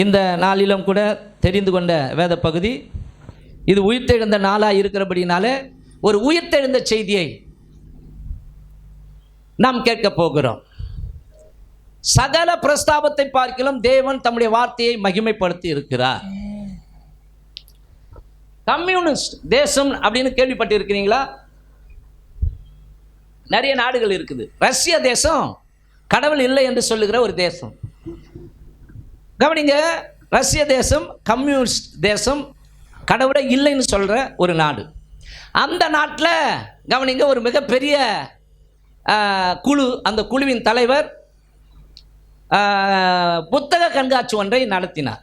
இந்த நாளிலும் கூட தெரிந்து கொண்ட வேத பகுதி இது உயிர்த்தெழுந்த நாளாக இருக்கிறபடினால ஒரு உயிர்த்தெழுந்த செய்தியை நாம் கேட்க போகிறோம். சகல பிரஸ்தாபத்தை பார்க்கலாம் தேவன் தம்முடைய வார்த்தையை மகிமைப்படுத்தி இருக்கிறார். கம்யூனிஸ்ட் தேசம் அப்படின்னு கேள்விப்பட்டு இருக்கிறீங்களா? நிறைய நாடுகள் இருக்குது. ரஷ்ய தேசம் கடவுள் இல்லை என்று சொல்லுகிற ஒரு தேசம். கவனிங்க, ரஷ்ய தேசம் கம்யூனிஸ்ட் தேசம், கடவுளை இல்லைன்னு சொல்கிற ஒரு நாடு. அந்த நாட்டில் கவனிங்க, ஒரு மிகப்பெரிய குழு, அந்த குழுவின் தலைவர் புத்தக கண்காட்சி ஒன்றை நடத்தினார்.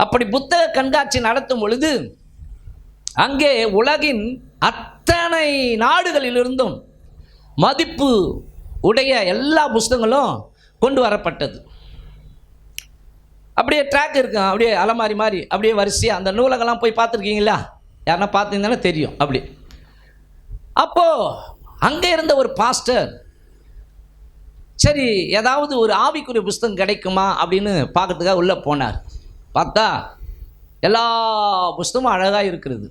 அப்படி புத்தக கண்காட்சி நடத்தும் பொழுது அங்கே உலகின் அத்தனை நாடுகளிலிருந்தும் மதிப்பு உடைய எல்லா புஸ்தகங்களும் கொண்டு வரப்பட்டது. அப்படியே ட்ராக் இருக்கும், அப்படியே அலமாரி மாதிரி அப்படியே வரிசையாக. அந்த நூலகெல்லாம் போய் பார்த்துருக்கீங்களா? யாருன்னா பார்த்தீங்கன்னா தெரியும். அப்படி அப்போது அங்கே இருந்த ஒரு பாஸ்டர், சரி ஏதாவது ஒரு ஆவிக்குரிய புஸ்தகம் கிடைக்குமா அப்படின்னு பார்க்கறதுக்காக உள்ளே போனார். பார்த்தா எல்லா புஸ்தகமும் அழகாக இருக்கிறது.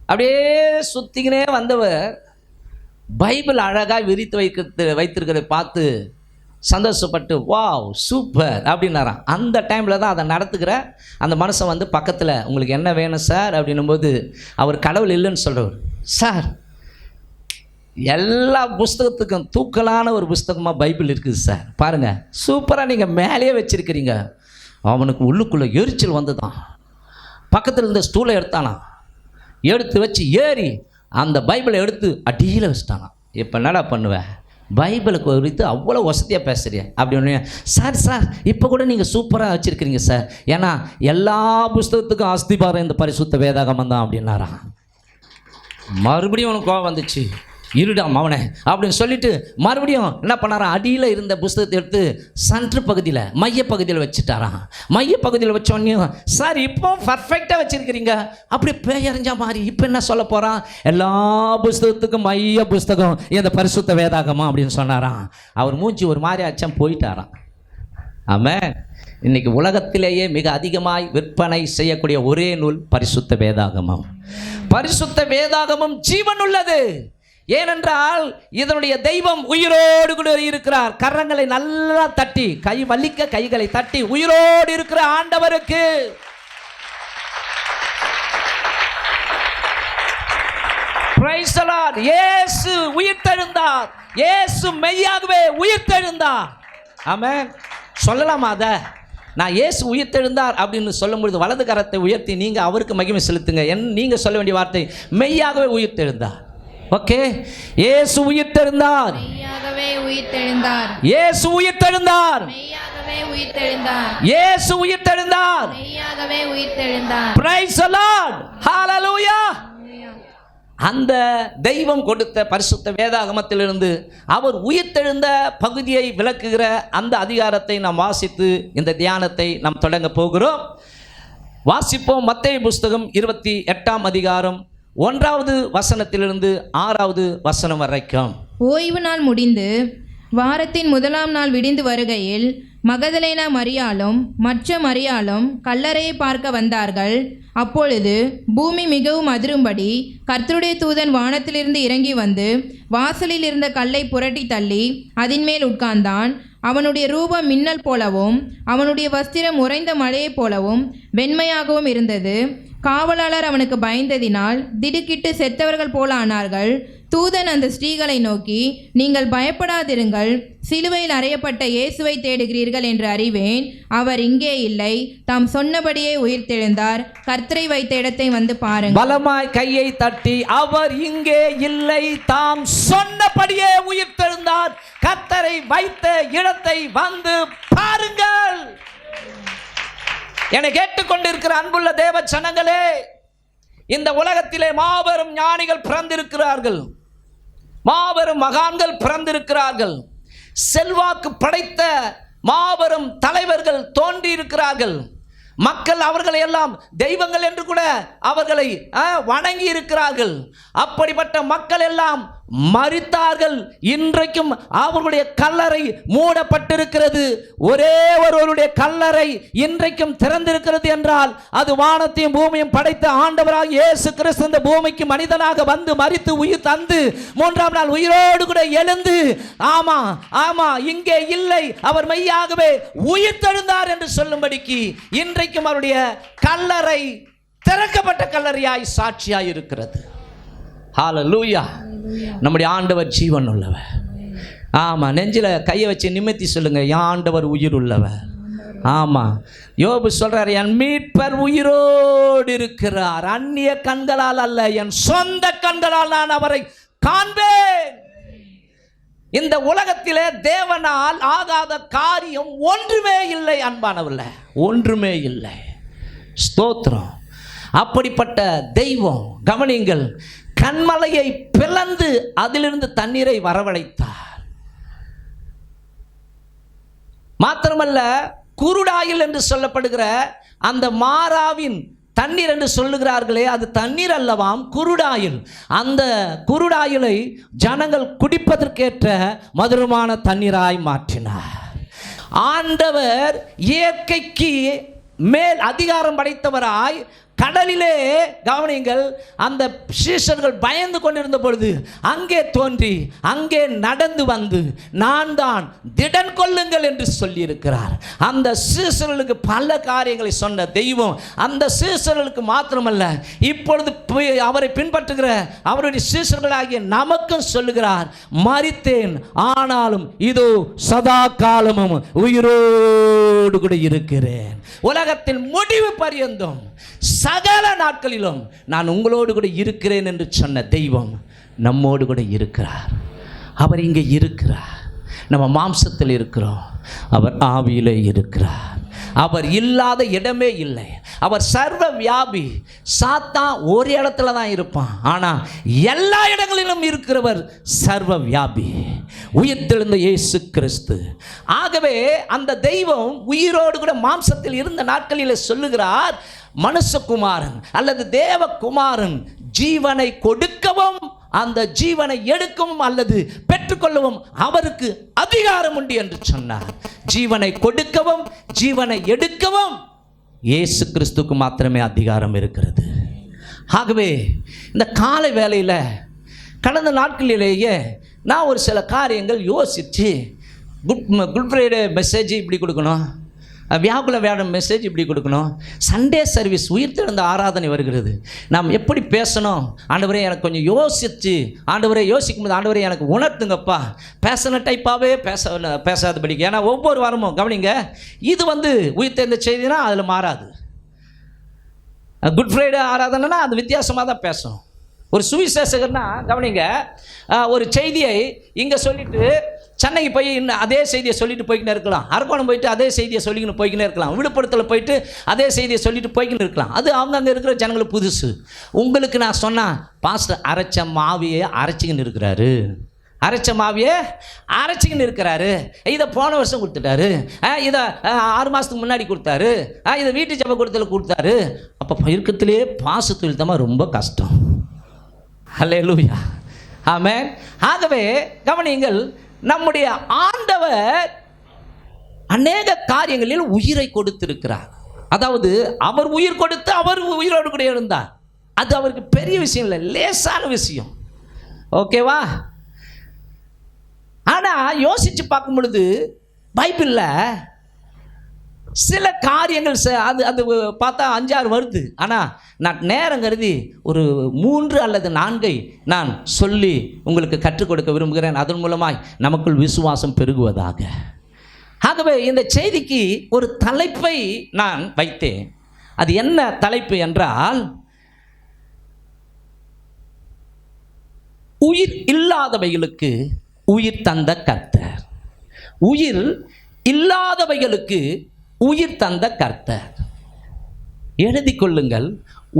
அப்படியே சுற்றிக்கினே வந்தவர் பைபிள் அழகாக விரித்து வைத்திருக்கிறத பார்த்து சந்தோஷப்பட்டு வாவ் சூப்பர் அப்படின்னாராம். அந்த டைமில் தான் அதை நடத்துக்கிற அந்த மனுஷன் வந்து பக்கத்தில், உங்களுக்கு என்ன வேணும் சார் அப்படின்னும்போது, அவர் கடவுள் இல்லைன்னு சொல்கிறவர், சார் எல்லா புஸ்தகத்துக்கும் தூக்கலான ஒரு புஸ்தகமாக பைபிள் இருக்குது சார், பாருங்கள் சூப்பராக நீங்கள் மேலேயே வச்சுருக்கிறீங்க. அவனுக்கு உள்ளுக்குள்ளே எரிச்சல் வந்து தான் பக்கத்தில் இருந்த ஸ்டூலை எடுத்தானா, எடுத்து வச்சு ஏறி அந்த பைபிளை எடுத்து அடியில் வச்சுட்டானான். இப்போ என்னடா பண்ணுவேன், பைபிளுக்கு குறித்து அவ்வளோ வசதியாக பேசுகிறேன் அப்படின்னு. சார் சார் இப்போ கூட நீங்கள் சூப்பராக வச்சுருக்கிறீங்க சார், ஏன்னா எல்லா புஸ்தகத்துக்கும் அஸ்திபாரம் இந்த பரிசுத்த வேதாகமம் தான் அப்படின்னாரா. மறுபடியும் அவனுக்கு கோவம் வந்துச்சு, இருடாம் அவனை அப்படின்னு சொல்லிட்டு மறுபடியும் என்ன பண்ணாரான், அடியில் இருந்த புஸ்தகத்தை எடுத்து சென்ட்ரு பகுதியில் மையப்பகுதியில் வச்சுட்டாரான். மையப்பகுதியில் வச்சோடனே, சார் இப்போ பர்ஃபெக்டாக வச்சுருக்கிறீங்க, அப்படி பேயறிஞ்சா மாதிரி இப்போ என்ன சொல்ல போகிறான், எல்லா புஸ்தகத்துக்கும் மைய புஸ்தகம் இந்த பரிசுத்த வேதாகமா அப்படின்னு சொன்னாராம். அவர் மூஞ்சி ஒரு மாதிரி அச்சம் போயிட்டாராம். ஆமாம், இன்றைக்கி உலகத்திலேயே மிக அதிகமாய் விற்பனை செய்யக்கூடிய ஒரே நூல் பரிசுத்த வேதாகமம். பரிசுத்த வேதாகமம் ஜீவன் உள்ளது. ஏனென்றால் இதனுடைய தெய்வம் உயிரோடு கூட இருக்கிறார். கரங்களை நல்லா தட்டி, கை வலிக்க கைகளை தட்டி, உயிரோடு இருக்கிற ஆண்டவருக்கு பிரைஸ் தி லார்ட். இயேசு உயிர்த்தெழுந்தார். இயேசு மெய்யாகவே உயிர்த்தெழுந்தார். ஆமென். சொல்லலாமா அதை? நான் இயேசு உயிர்த்தெழுந்தார் அப்படின்னு சொல்லும் பொழுது வலது கரத்தை உயர்த்தி நீங்கள் அவருக்கு மகிமை செலுத்துங்க. நீங்கள் சொல்ல வேண்டிய வார்த்தை மெய்யாகவே உயிர்த்தெழுந்தார். ஓகே, இயேசு உயிர்த்தெழுந்தார். மெய்யாகவே உயிர்த்தெழுந்தார். இயேசு உயிர்த்தெழுந்தார். மெய்யாகவே உயிர்த்தெழுந்தார். இயேசு உயிர்த்தெழுந்தார். மெய்யாகவே உயிர்த்தெழுந்தார். Praise the Lord. ஹalleluya. அந்த தெய்வம் கொடுத்த பரிசுத்த வேதாகமத்திலிருந்து அவர் உயிர்த்தெழுந்த பகுதியை விளக்குகிற அந்த அதிகாரத்தை நாம் வாசித்து இந்த தியானத்தை நாம் தொடங்க போகிறோம். வாசிப்போம். மத்தேயு புஸ்தகம் 28ஆம் அதிகாரம் 1வது வசனத்திலிருந்து 6வது வசனம் வரைக்கும். ஓய்வு நாள் முடிந்து வாரத்தின் முதலாம் நாள் விடிந்து வருகையில் மகதலேனா மரியாளும் மற்ற மரியாளும் கல்லறையை பார்க்க வந்தார்கள். அப்பொழுது பூமி மிகவும் அதிரும்படி கர்த்தருடைய தூதன் வானத்திலிருந்து இறங்கி வந்து வாசலில் இருந்த கல்லை புரட்டி தள்ளி அதின் மேல் உட்கார்ந்தான். அவனுடைய ரூபம் மின்னல் போலவும் அவனுடைய வஸ்திரம் உறைந்த மழையைப் போலவும் வெண்மையாகவும் இருந்தது. காவலாளர் அவனுக்கு பயந்ததினால் திடுக்கிட்டு செத்தவர்கள் போல ஆனார்கள். தூதன் அந்த ஸ்திரீகளை நோக்கி, நீங்கள் பயப்படாதிருங்கள், சிலுவையில் அறையப்பட்ட இயேசுவை தேடுகிறீர்கள் என்று அறிவேன். அவர் இங்கே இல்லை, தாம் சொன்னபடியே உயிர்த்தெழுந்தார். கர்த்தரை வைத்த இடத்தை வந்து பாருங்கள். பலமாய் கையை தட்டி, அவர் இங்கே இல்லை, தாம் சொன்னபடியே உயிர்த்தெழுந்தார். கர்த்தரை வைத்த இடத்தை வந்து பாருங்கள். என கேட்டுக்கொண்டிருக்கிற அன்புள்ள தேவ ஜனங்களே, இந்த உலகத்திலே மாபெரும் ஞானிகள் பிறந்திருக்கிறார்கள், மாபெரும் மகான்கள் பிறந்திருக்கிறார்கள், செல்வாக்கு படைத்த மாபெரும் தலைவர்கள் தோன்றியிருக்கிறார்கள். மக்கள் அவர்களை எல்லாம் தெய்வங்கள் என்று கூட அவர்களை வணங்கி இருக்கிறார்கள். அப்படிப்பட்ட மக்கள் எல்லாம் மரித்தார்கள், இன்றைக்கும் அவர்களுடைய கல்லறை மூடப்பட்டிருக்கிறது. ஒரே ஒருவருடைய கல்லறை இன்றைக்கும் திறந்திருக்கிறது என்றால் அது வானத்தையும் பூமியும் படைத்த ஆண்டவராக இயேசு கிறிஸ்து இந்த பூமிக்கு மனிதனாக வந்து மரித்து உயிர் தந்து மூன்றாம் நாள் உயிரோடு கூட எழுந்து, ஆமா ஆமா இங்கே இல்லை, அவர் மெய்யாகவே உயிர் தெழுந்தார் என்று சொல்லும்படிக்கு இன்றைக்கும் அவருடைய கல்லறை திறக்கப்பட்ட கல்லறையாய் சாட்சியாய் இருக்கிறது. ஹல்லேலூயா. நம்முடைய ஆண்டவர் ஜீவன் உள்ளவர். ஆமா, நெஞ்சில கையை வச்சு நிமித்தி சொல்லுங்க, என் ஆண்டவர் உயிர் உள்ளவர். ஆமா, யோபு சொல்றார், என் மீட்பர் உயிரோடு இருக்கிறார், அந்நிய கண்களால் அல்ல, என் சொந்த கண்களால் நான் அவரை காண்பேன். இந்த உலகத்திலே தேவனால் ஆகாத காரியம் ஒன்றுமே இல்லை அன்பானவர்களே, ஒன்றுமே இல்லை. ஸ்தோத்திரம். அப்படிப்பட்ட தெய்வம், கவனிங்கள், கண்மலையை பிளந்து அதிலிருந்து தண்ணீரை வரவழைத்தார். மாத்திரமல்ல, குருடாயில் என்று சொல்லப்படுகிற அந்த மாறாவின் தண்ணீர் என்று சொல்லுகிறார்களே, அது தண்ணீர் அல்லவாம், குருடாயில். அந்த குருடாயிலை ஜனங்கள் குடிப்பதற்கேற்ற மதுரமான தண்ணீராய் மாற்றினார். ஆண்டவர் இயற்கைக்கு மேல் அதிகாரம் படைத்தவராய் கடலிலே, கவனிங்கள், அந்த சீஷர்கள் பயந்து கொண்டிருந்த பொழுது அங்கே தோன்றி அங்கே நடந்து வந்து நான் தான், திடன் கொள்ளுங்கள் என்று சொல்லியிருக்கிறார். அந்த சீஷர்களுக்கு பல காரியங்களை சொன்ன தெய்வம் அந்த சீஷர்களுக்கு மாத்திரமல்ல, இப்பொழுது அவரை பின்பற்றுகிற அவருடைய சீஷர்களாகிய நமக்கும் சொல்லுகிறார், மரித்தேன் ஆனாலும் இதோ சதா காலமும் உயிரோடு கூட இருக்கிறேன், உலகத்தின் முடிவு பரியந்தம் சகல நாட்களிலும் நான் உங்களோடு கூட இருக்கிறேன் என்று சொன்ன தெய்வம் நம்மோடு கூட இருக்கிறார். அவர் இங்கே இருக்கிறார். நம்ம மாம்சத்தில் இருக்கிறோம், அவர் ஆவியிலே இருக்கிறார். அவர் இல்லாத இடமே இல்லை. அவர் சர்வ வியாபி. சாத்தான் ஒரு இடத்துல தான் இருப்பான், ஆனால் எல்லா இடங்களிலும் இருக்கிறவர் சர்வ வியாபி, உயிர்த்தெழுந்த இயேசு கிறிஸ்து. ஆகவே அந்த தெய்வம் உயிரோடு கூட மாம்சத்தில் இருந்த நாட்களில் சொல்லுகிறார், மனுஷகுமாரன் அல்லது தேவகுமாரன் ஜீவனை கொடுக்கவும் அந்த ஜீவனை எடுக்கவும் அல்லது பெற்றுக்கொள்ளவும் அவருக்கு அதிகாரம் உண்டு என்று சொன்னார். ஜீவனை கொடுக்கவும் ஜீவனை எடுக்கவும் இயேசு கிறிஸ்துக்கு மாத்திரமே அதிகாரம் இருக்கிறது. ஆகவே இந்த காலை வேளையில் கடந்த நாட்களிலேயே நான் ஒரு சில காரியங்கள் யோசித்து, குட் ஃப்ரைடே மெசேஜ் இப்படி கொடுக்கணும், வியாகுல வேடம் மெசேஜ் இப்படி கொடுக்கணும், சண்டே சர்வீஸ் உயிர்த்தெழுந்த ஆராதனை வருகிறது, நாம் எப்படி பேசணும், ஆண்டவரே எனக்கு கொஞ்சம் யோசித்து, ஆண்டவரே யோசிக்கும் போது ஆண்டவரே எனக்கு உணர்த்துங்கப்பா, பேசின டைப்பாகவே பேசாதபடிக்கு. ஏன்னா ஒவ்வொரு வாரமும் கவனிங்க, இது உயிர்த்தெழுந்த செய்தினா அதில் மாறாது. குட் ஃப்ரைடே ஆராதனைனா அது வித்தியாசமாக தான் பேசும். ஒரு சுவிசேஷகர்னா கவனிங்க, ஒரு செய்தியை இங்கே சொல்லிட்டு சென்னைக்கு போய் இன்னும் அதே செய்தியை சொல்லிட்டு போய்க்கினே இருக்கலாம், அரக்கோணம் போயிட்டு அதே செய்தியை சொல்லிக்கின்னு போய்க்கினே இருக்கலாம், விழுப்புரத்தில் போயிட்டு அதே செய்தியை சொல்லிட்டு போய்க்கின்னு இருக்கலாம். அது அவங்க அங்கே இருக்கிற ஜனங்களுக்கு புதுசு. உங்களுக்கு நான் சொன்னால், பாஸ்டர் அரைச்ச மாவியை அரைச்சிக்கின்னு இருக்கிறாரு, அரைச்ச மாவியை அரைச்சிக்கின்னு இருக்கிறாரு, இதை போன வருஷம் கொடுத்துட்டாரு, இதை 6 மாதத்துக்கு முன்னாடி கொடுத்தாரு, இதை வீட்டு ஜப கொடுத்தல கொடுத்தாரு. அப்போ இருக்கிறதுலே பாசத்தில் தான் ரொம்ப கஷ்டம். ஹல்லேலூயா, ஆமென். ஆகவே கவனிங்கள், நம்முடைய ஆண்டவர் அநேக காரியங்களில் உயிரை கொடுத்திருக்கிறார். அதாவது அவர் உயிர் கொடுத்து அவர் உயிரோடு கூட இருந்தார். அது அவருக்கு பெரிய விஷயம் இல்லை, லேசான விஷயம். ஓகேவா? ஆனால் யோசித்து பார்க்கும் பொழுது பைபிளில் சில காரியங்கள் அது பார்த்தா 5-6 வருது. ஆனால் நான் நேரம் கருதி ஒரு 3 அல்லது 4 நான் சொல்லி உங்களுக்கு கற்றுக் கொடுக்க விரும்புகிறேன். அதன் மூலமாய் நமக்குள் விசுவாசம் பெருகுவதாக. ஆகவே இந்த செய்திக்கு ஒரு தலைப்பை நான் வைத்தேன். அது என்ன தலைப்பு என்றால், உயிர் இல்லாதவைகளுக்கு உயிர் தந்த கர்த்தர். உயிர் இல்லாதவைகளுக்கு உயிர் தந்த கர்த்தர். எழுதி கொள்ளுங்கள்,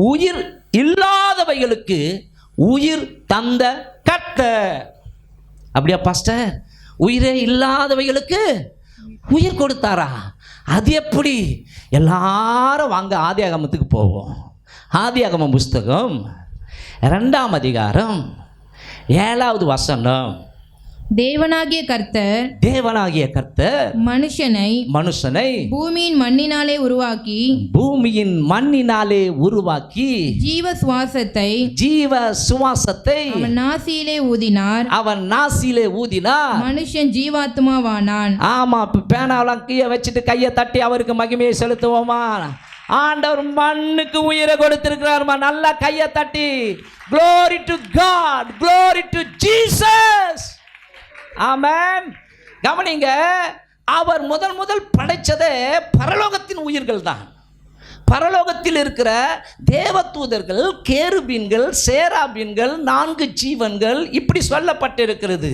உயிர் இல்லாதவைகளுக்கு உயிர் தந்த கர்த்தர். அப்படியா பாஸ்டர், உயிரே இல்லாதவைகளுக்கு உயிர் கொடுத்தாரா? அது எப்படி? எல்லாரும் வாங்க ஆதியாகமத்துக்கு போவோம். ஆதியாகமம் புஸ்தகம் 2ஆம் அதிகாரம் 7வது வசனம். தேவனாகிய கர்த்தர் தேவனாகிய கர்த்தர் மனுஷனை பூமியின் மண்ணினாலே உருவாக்கி ஜீவ சுவாசத்தை அவன் நாசியிலே ஊதினார். மனுஷன் ஜீவாத்மாவானான். ஆமா, பேனாவெல்லாம் கீழே வச்சுட்டு கையை தட்டி அவருக்கு மகிமையை செலுத்துவோமா? ஆண்டவர் மண்ணுக்கு உயிரை கொடுத்திருக்கிறாருமா. நல்லா கையை தட்டி glory to God, glory to Jesus. ஆமென். கவனிங்க, அவர் முதல் படைச்சதே பரலோகத்தின் உயிர்கள் தான். பரலோகத்தில் இருக்கிற தேவதூதர்கள், கேருபீன்கள், சேராபீன்கள், 4 ஜீவன்கள் இப்படி சொல்லப்பட்டிருக்கிறது.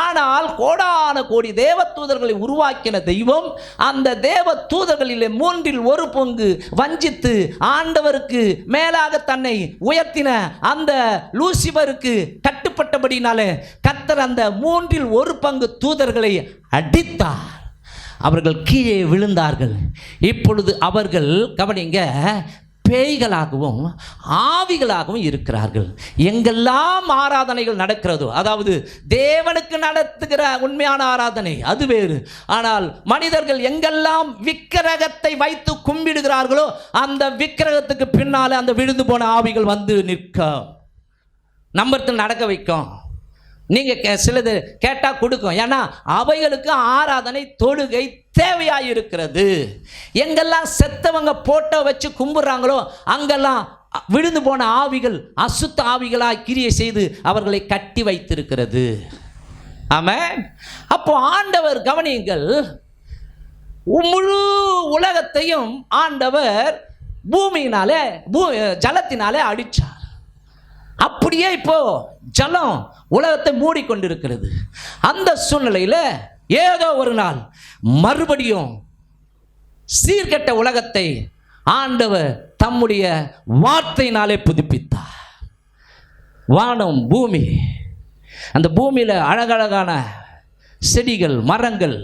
ஆனால் கோடான கோடி தேவதூதர்களை உருவாக்கின தெய்வம் அந்த தேவதூதர்களிலே 1/3 பங்கு வஞ்சித்து ஆண்டவருக்கு மேலாக தன்னை உயர்த்தின அந்த லூசிபருக்கு கட்டுப்பட்டபடினாலே கர்த்தர் அந்த 1/3 பங்கு தூதர்களை அடித்தார். அவர்கள் கீழே விழுந்தார்கள். இப்பொழுது அவர்கள் கவனிங்க, பேய்களாகவும் ஆவிகளாகவும் இருக்கிறார்கள். எங்கெல்லாம் ஆராதனைகள் நடக்கிறதோ, அதாவது தேவனுக்கு நடத்துகிற உண்மையான ஆராதனை அது வேறு. ஆனால் மனிதர்கள் எங்கெல்லாம் விக்கிரகத்தை வைத்து கும்பிடுகிறார்களோ அந்த விக்கிரகத்துக்கு பின்னால் அந்த விழுந்து போன ஆவிகள் வந்து நிற்கும், நம்பர்த்து நடக்க வைக்கும். நீங்கள் சிலது கேட்டால் கொடுக்கும். ஏன்னா அவைகளுக்கு ஆராதனை தொழுகை தேவையாயிருக்கிறது. எங்கெல்லாம் செத்தவங்க போட்டோ வச்சு கும்பிட்றாங்களோ அங்கெல்லாம் விழுந்து போன ஆவிகள் அசுத்த ஆவிகளாக கிரியை செய்து அவர்களை கட்டி வைத்திருக்கிறது. ஆமென். அப்போ ஆண்டவர் கவனியுங்கள், முழு உலகத்தையும் ஆண்டவர் பூமியினாலே ஜலத்தினாலே அடித்தார். அப்படியே இப்போ ஜலம் உலகத்தை மூடிக்கொண்டிருக்கிறது. அந்த சூழ்நிலையில் ஏதோ ஒரு நாள் மறுபடியும் சீர்கெட்ட உலகத்தை ஆண்டவர் தம்முடைய வார்த்தையினாலே புதுப்பித்தார். வானம், பூமி, அந்த பூமியில் அழகழகான செடிகள், மரங்கள்,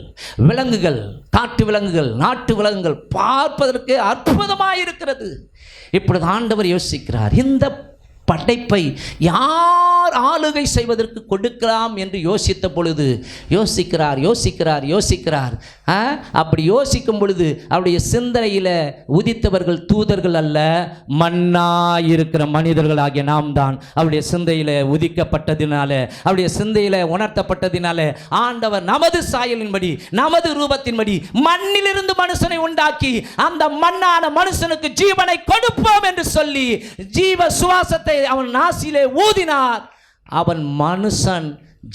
விலங்குகள், காட்டு விலங்குகள், நாட்டு விலங்குகள் பார்ப்பதற்கு அற்புதமாக இருக்கிறது. இப்பொழுது ஆண்டவர் யோசிக்கிறார், இந்த படைப்பை யார் ஆளுகை செய்வதற்கு கொடுக்கலாம் என்று யோசித்த பொழுது யோசிக்கிறார். அப்படி யோசிக்கும் பொழுது அவருடைய சிந்தனையில் உதித்தவர்கள் தூதர்கள் அல்ல, மண்ணா இருக்கிற மனிதர்கள் ஆகிய நாம் தான். அவருடைய சிந்தையில் உதிக்கப்பட்டதினால, அவருடைய சிந்தையில் உணர்த்தப்பட்டதினால ஆண்டவர் நமது சாயலின்படி, நமது ரூபத்தின்படி மண்ணிலிருந்து மனுஷனை உண்டாக்கி அந்த மண்ணான மனுஷனுக்கு ஜீவனை கொடுப்போம் என்று சொல்லி ஜீவ சுவாசத்தை அவன் நாசியிலே ஊதினார். அவன் மனுஷன்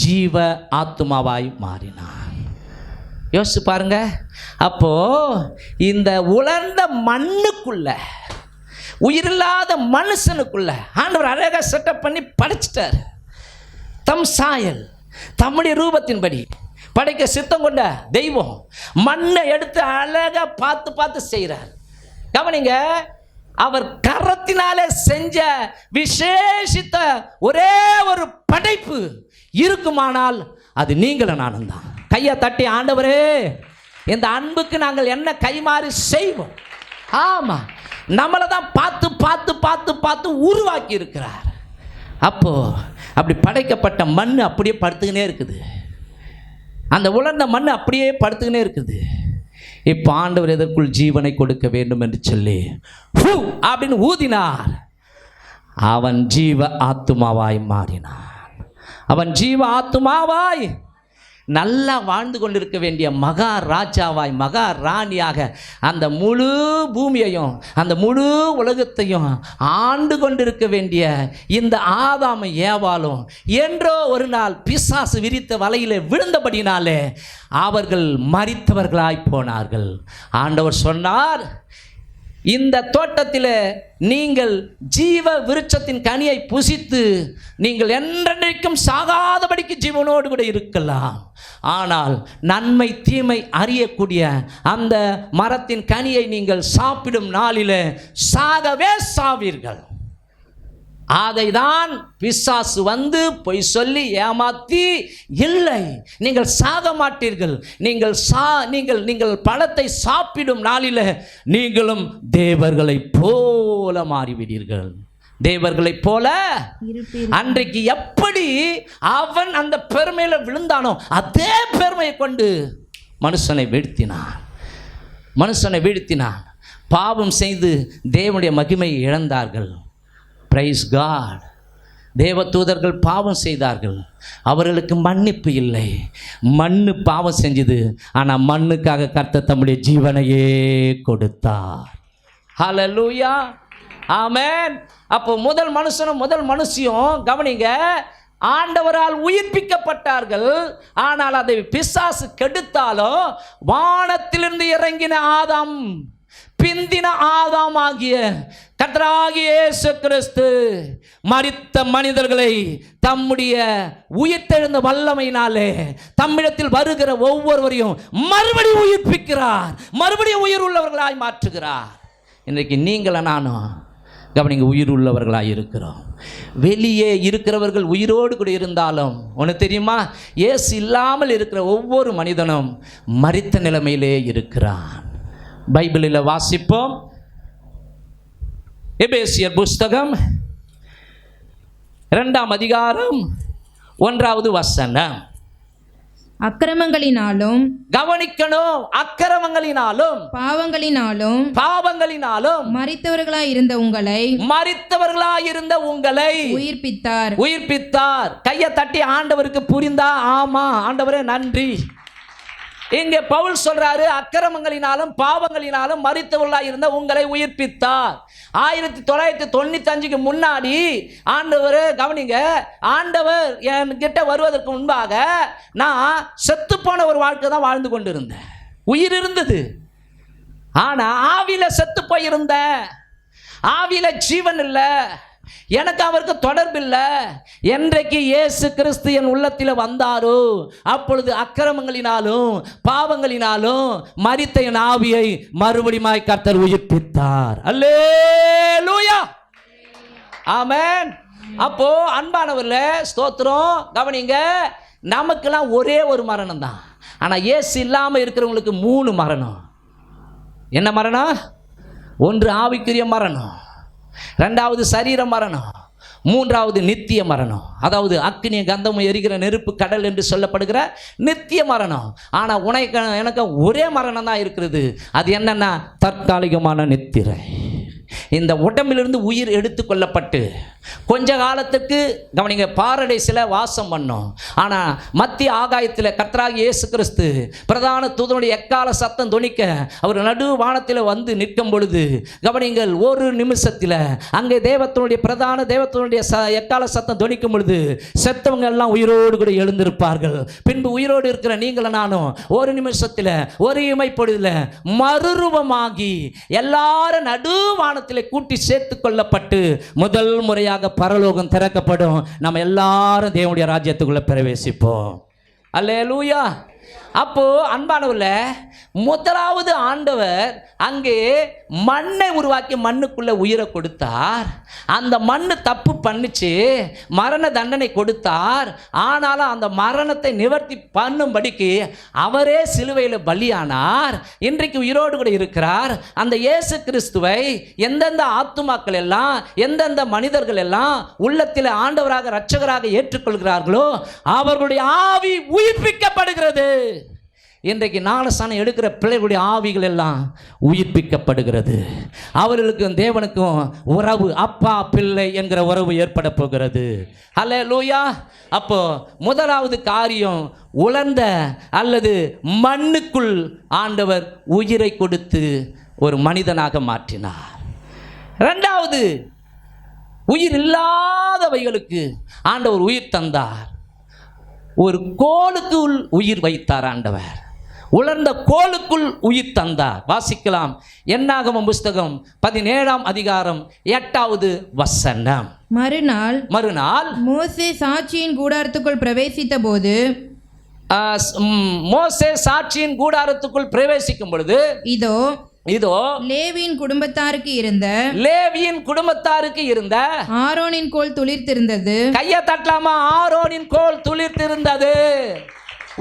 ஜீவ ஆத்துமாவாய் மாறினான். யோசிச்சு பாருங்க. அப்போ இந்த உலர்ந்த மண்ணுக்குள்ள, உயிரில்லாத மனுஷனுக்குள்ள ஆண்டவர் அழகாக செட்டப் பண்ணி படைச்சிட்டார். தம் சாயல், தம்முடைய ரூபத்தின்படி படைக்க சித்தம் கொண்ட தெய்வம் மண்ணை எடுத்து அழகாக பார்த்து செய்கிறார். கவனிங்க, அவர் கரத்தினாலே செஞ்ச விசேஷித்த ஒரே ஒரு படைப்பு இருக்குமானால் அது நீங்களும் நானும் தான். கையை தட்டி, ஆண்டவரே இந்த அன்புக்கு நாங்கள் என்ன கைமாறி செய்வோம்? ஆமாம், நம்மளை தான் பார்த்து உருவாக்கி இருக்கிறார். அப்போ அப்படி படைக்கப்பட்ட மண் அப்படியே படுத்துக்கினே இருக்குது. அந்த உலர்ந்த மண் அப்படியே படுத்துக்கினே இருக்குது. இப்போ ஆண்டவர் எதற்குள் ஜீவனை கொடுக்க வேண்டும் என்று சொல்லி அப்படின்னு ஊதினார். அவன் ஜீவ ஆத்துமாவாய் மாறினான். அவன் ஜீவ ஆத்துமாவாய் நல்லா வாழ்ந்து கொண்டிருக்க வேண்டிய மகா ராஜாவாய், மகா ராணியாக அந்த முழு பூமியையும் அந்த முழு உலகத்தையும் ஆண்டு கொண்டிருக்க வேண்டிய இந்த ஆதாமும் ஏவாளும் என்றோ ஒரு நாள் பிசாசு விரித்த வலையில் விழுந்தபடினாலே அவர்கள் மரித்தவர்களாய் போனார்கள். ஆண்டவர் சொன்னார், இந்த தோட்டத்தில் நீங்கள் ஜீவ விருட்சத்தின் கனியை புசித்து நீங்கள் என்றென்றைக்கும் சாகாதபடிக்கு ஜீவனோடு கூட இருக்கலாம். ஆனால் நன்மை தீமை அறியக்கூடிய அந்த மரத்தின் கனியை நீங்கள் சாப்பிடும் நாளில் சாகவே சாவீர்கள். அதைதான் பிசாசு வந்து பொய் சொல்லி ஏமாற்றி, இல்லை நீங்கள் சாக மாட்டீர்கள், நீங்கள் பழத்தை சாப்பிடும் நாளில் நீங்களும் தேவர்களை போல மாறிவிடுவீர்கள். தேவர்களைப் போல இருப்பீர்கள். அன்றைக்கு எப்படி அவன் அந்த பெருமையில விழுந்தானோ அதே பெருமையை கொண்டு மனுஷனை வீழ்த்தினான். பாவம் செய்து தேவனுடைய மகிமையை இழந்தார்கள். Praise God. தேவதூதர்கள் பாவம் செய்தார்கள், அவர்களுக்கு மன்னிப்பு இல்லை. மண்ணு பாவம் செஞ்சது, ஆனால் மண்ணுக்காக கர்த்தர் தம்முடைய ஜீவனையே கொடுத்தார். ஹல்லேலூயா, ஆமென். அப்போ முதல் மனுஷனும் முதல் மனுஷியும் கவனிங்க, ஆண்டவரால் உயிர்ப்பிக்கப்பட்டார்கள். ஆனால் அதை பிசாசு கெடுத்தாலும் வானத்திலிருந்து இறங்கின ஆதாம், பிந்தின ஆதாம் ஆகிய கர்த்தராகிய இயேசு கிறிஸ்து மரித்த மனிதர்களை தம்முடைய உயிர்த்தெழுந்த வல்லமையினாலே தம்மிடத்தில் வருகிற ஒவ்வொருவரையும் மறுபடியும் உயிர்ப்பிக்கிறார், மறுபடியும் உயிர் உள்ளவர்களாய் மாற்றுகிறார். இன்றைக்கு நீங்கள நானும் கவனிங்க உயிர் உள்ளவர்களாக இருக்கிறோம். வெளியே இருக்கிறவர்கள் உயிரோடு கூட இருந்தாலும் ஒன்று தெரியுமா, இயேசு இல்லாமல் இருக்கிற ஒவ்வொரு மனிதனும் மரித்த நிலைமையிலே இருக்கிறான். பைபிளில் வாசிப்போம். எபேசியர் புஸ்தகம் 2ஆம் அதிகாரம் 1வது வசனம். அக்கிரமங்களினாலும், கவனிக்கணும், அக்கிரமங்களினாலும் பாவங்களினாலும் மரித்தவர்களாய் இருந்த உங்களை உயிர்ப்பித்தார். கையை தட்டி ஆண்டவருக்கு புரிந்தா ஆமா ஆண்டவரே நன்றி. இங்கே பவுல் சொல்றாரு, அக்கிரமங்களினாலும் பாவங்களினாலும் மரித்தவர்களாய் இருந்த உங்களை உயிர்ப்பித்தார். 1995க்கு முன்னாடி ஆண்டவர் கவனிங்க, ஆண்டவர் என்கிட்ட வருவதற்கு முன்பாக நான் செத்து போன ஒரு வாழ்க்கை தான் வாழ்ந்து கொண்டு இருந்தேன். உயிர் இருந்தது, ஆனா ஆவியில செத்து போயிருந்தேன். ஆவியில ஜீவன் இல்லை, எனக்கு அவருக்கு தொடர்பு இல்லை. என்றைக்கு இயேசு கிறிஸ்து என் உள்ளத்தில் வந்தாரோ அப்பொழுது அக்கிரமங்களினாலும் பாவங்களினாலும் மரித்த என் ஆவியை மறுபடியும் கர்த்தர் உயிர்ப்பித்தார். அல்லேலூயா, ஆமென். அப்போ அன்பானவர்களே ஸ்தோத்திரம். கவனிங்க, நமக்கெல்லாம் ஒரே ஒரு மரணம் தான், ஆனால் இயேசு இல்லாமல் இருக்கிறவங்களுக்கு 3 மரணம். என்ன மரணம்? ஒன்று ஆவிக்குரிய மரணம், 2வது சரீர மரணம், 3வது நித்திய மரணம். அதாவது அக்கினி கந்தமும் எரிகிற நெருப்பு கடல் என்று சொல்லப்படுகிற நித்திய மரணம். ஆனால் உனக்கு எனக்கு ஒரே மரணம் தான் இருக்கிறது. அது என்னன்னா தற்காலிகமான நித்திரை. இந்த உடம்பிலிருந்து உயிர் எடுத்துக்கொள்ளப்பட்டு கொஞ்ச காலத்துக்கு கவனிங்க பாரடைசில் வாசம் பண்ணோம். ஆனால் மத்திய ஆகாயத்தில் கர்த்தராகிய இயேசு கிறிஸ்து பிரதான தூதனுடைய எக்கால சத்தம் தொனிக்க அவர் நடு வானத்தில் வந்து நிற்கும் பொழுது கவனிங்கள், ஒரு நிமிஷத்தில் அங்கே பிரதான தேவத்தினுடைய எக்கால சத்தம் தொனிக்கும் பொழுது செத்தவங்க எல்லாம் உயிரோடு கூட எழுந்திருப்பார்கள். பின்பு உயிரோடு இருக்கிற நீங்களும் நானும் ஒரு நிமிஷத்தில் ஒரு இமைப்பொழுதில் மறுரூபமாகி எல்லாரும் நடு வானத்தில் கூட்டி சேர்த்து கொள்ளப்பட்டு முதல் முறையாக பரலோகம் திறக்கப்படும். நம்ம எல்லாரும் தேவனுடைய ராஜ்யத்துக்குள்ள பிரவேசிப்போம். அல்லேலூயா. அப்போ அன்பானவர்கள, முதலாவது ஆண்டவர் அங்கே மண்ணை உருவாக்கி மண்ணுக்குள்ள உயிரை கொடுத்தார். அந்த மண்ணு தப்பு பண்ணிச்சு, மரண தண்டனை கொடுத்தார். ஆனாலும் அந்த மரணத்தை நிவர்த்தி பண்ணும்படிக்கு அவரே சிலுவையில் பலியானார். இன்றைக்கு உயிரோடு கூட இருக்கிறார். அந்த இயேசு கிறிஸ்துவை எந்தெந்த ஆத்துமாக்கள் எல்லாம், எந்தெந்த மனிதர்கள் எல்லாம் உள்ளத்தில் ஆண்டவராக இரட்சகராக ஏற்றுக்கொள்கிறார்களோ அவர்களுடைய ஆவி உயிர்ப்பிக்கப்படுகிறது. இன்றைக்கு ஞானஸ்நானம் எடுக்கிற பிள்ளைகளுடைய ஆவிகள் எல்லாம் உயிர்ப்பிக்கப்படுகிறது. அவர்களுக்கும் தேவனுக்கும் உறவு, அப்பா பிள்ளை என்கிற உறவு ஏற்பட போகிறது. ஹல்லேலூயா. அப்போ முதலாவது காரியம், உலர்ந்த அல்லது மண்ணுக்குள் ஆண்டவர் உயிரை கொடுத்து ஒரு மனிதனாக மாற்றினார். 2வது, உயிர் இல்லாதவைகளுக்கு ஆண்டவர் உயிர் தந்தார். ஒரு கோலுக்குள் உயிர் வைத்தார் ஆண்டவர். உலர்ந்த கோலுக்குள் உயிர் தந்தார். வாசிக்கலாம், என்னாகமம் புஸ்தகம் 17ஆம் அதிகாரம் 8வது வசனம். மறுநாள் மோசே சாட்சியின் கூடாரத்துக்குள் பிரவேசித்த போது, மோசே சாட்சியின் கூடாரத்துக்குள் பிரவேசிக்கும் பொழுது இதோ லேவியின் குடும்பத்தாருக்கு இருந்த ஆரோனின் கோல் துளிர்த்திருந்தது. கையை தட்டலாமா? ஆரோனின் கோல் துளிர்த்திருந்தது.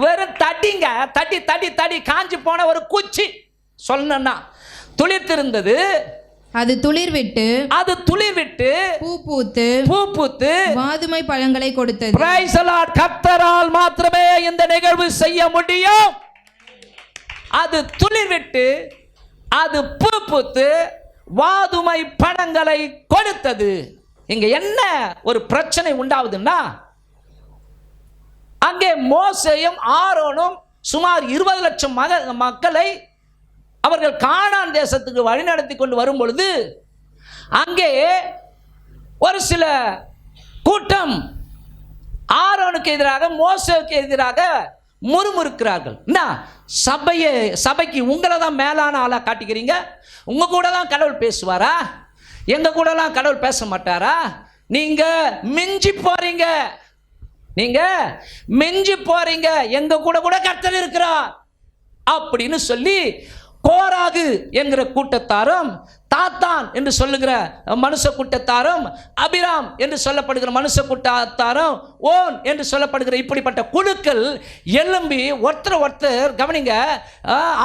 வெறும் தட்டிங்க, தட்டி தட்டி தட்டி காஞ்சி போன ஒரு குச்சி சொல்லணும்னா துளிர்த்திருந்தது. அது துளிர்விட்டு பூ பூத்து வாதுமை பழங்களை கொடுத்தது. Praise the Lord. கர்த்தரால் மாத்திரமே இந்த நிகழ்வு செய்ய முடியும். அது துளிர்விட்டு அது பூ பூத்து வாதுமை பழங்களை கொடுத்தது. இங்க என்ன ஒரு பிரச்சனை உண்டாவதுன்னா, அங்கே மோசேயும் ஆரோனும் சுமார் 20 லட்சம் மக்களை அவர்கள் கானான் தேசத்துக்கு வழிநடத்தி கொண்டு வரும் பொழுது அங்கே ஒரு சில கூட்டம் ஆரோனுக்கு எதிராக மோசேவுக்கு எதிராக முறுமுறுக்கிறார்கள். என்ன சபைக்கு உங்களை தான் மேலான ஆளா காட்டிக்கிறீங்க, உங்க கூட தான் கடவுள் பேசுவாரா, எங்க கூடலாம் கடவுள் பேச மாட்டாரா, நீங்க மிஞ்சி போறீங்க, எங்க கூட கர்த்தர் இருக்கிறார் அப்படின்னு சொல்லி கோராகு என்கிற கூட்டத்தாரும், தாத்தான் என்று சொல்லுகிற மனுஷ கூட்டத்தாரும், அபிராம் என்று சொல்லப்படுகிற மனுஷ கூட்டத்தாரும், ஓன் என்று சொல்லப்படுகிற இப்படிப்பட்ட குழுக்கள் எழும்பி ஒருத்தர் கவனிங்க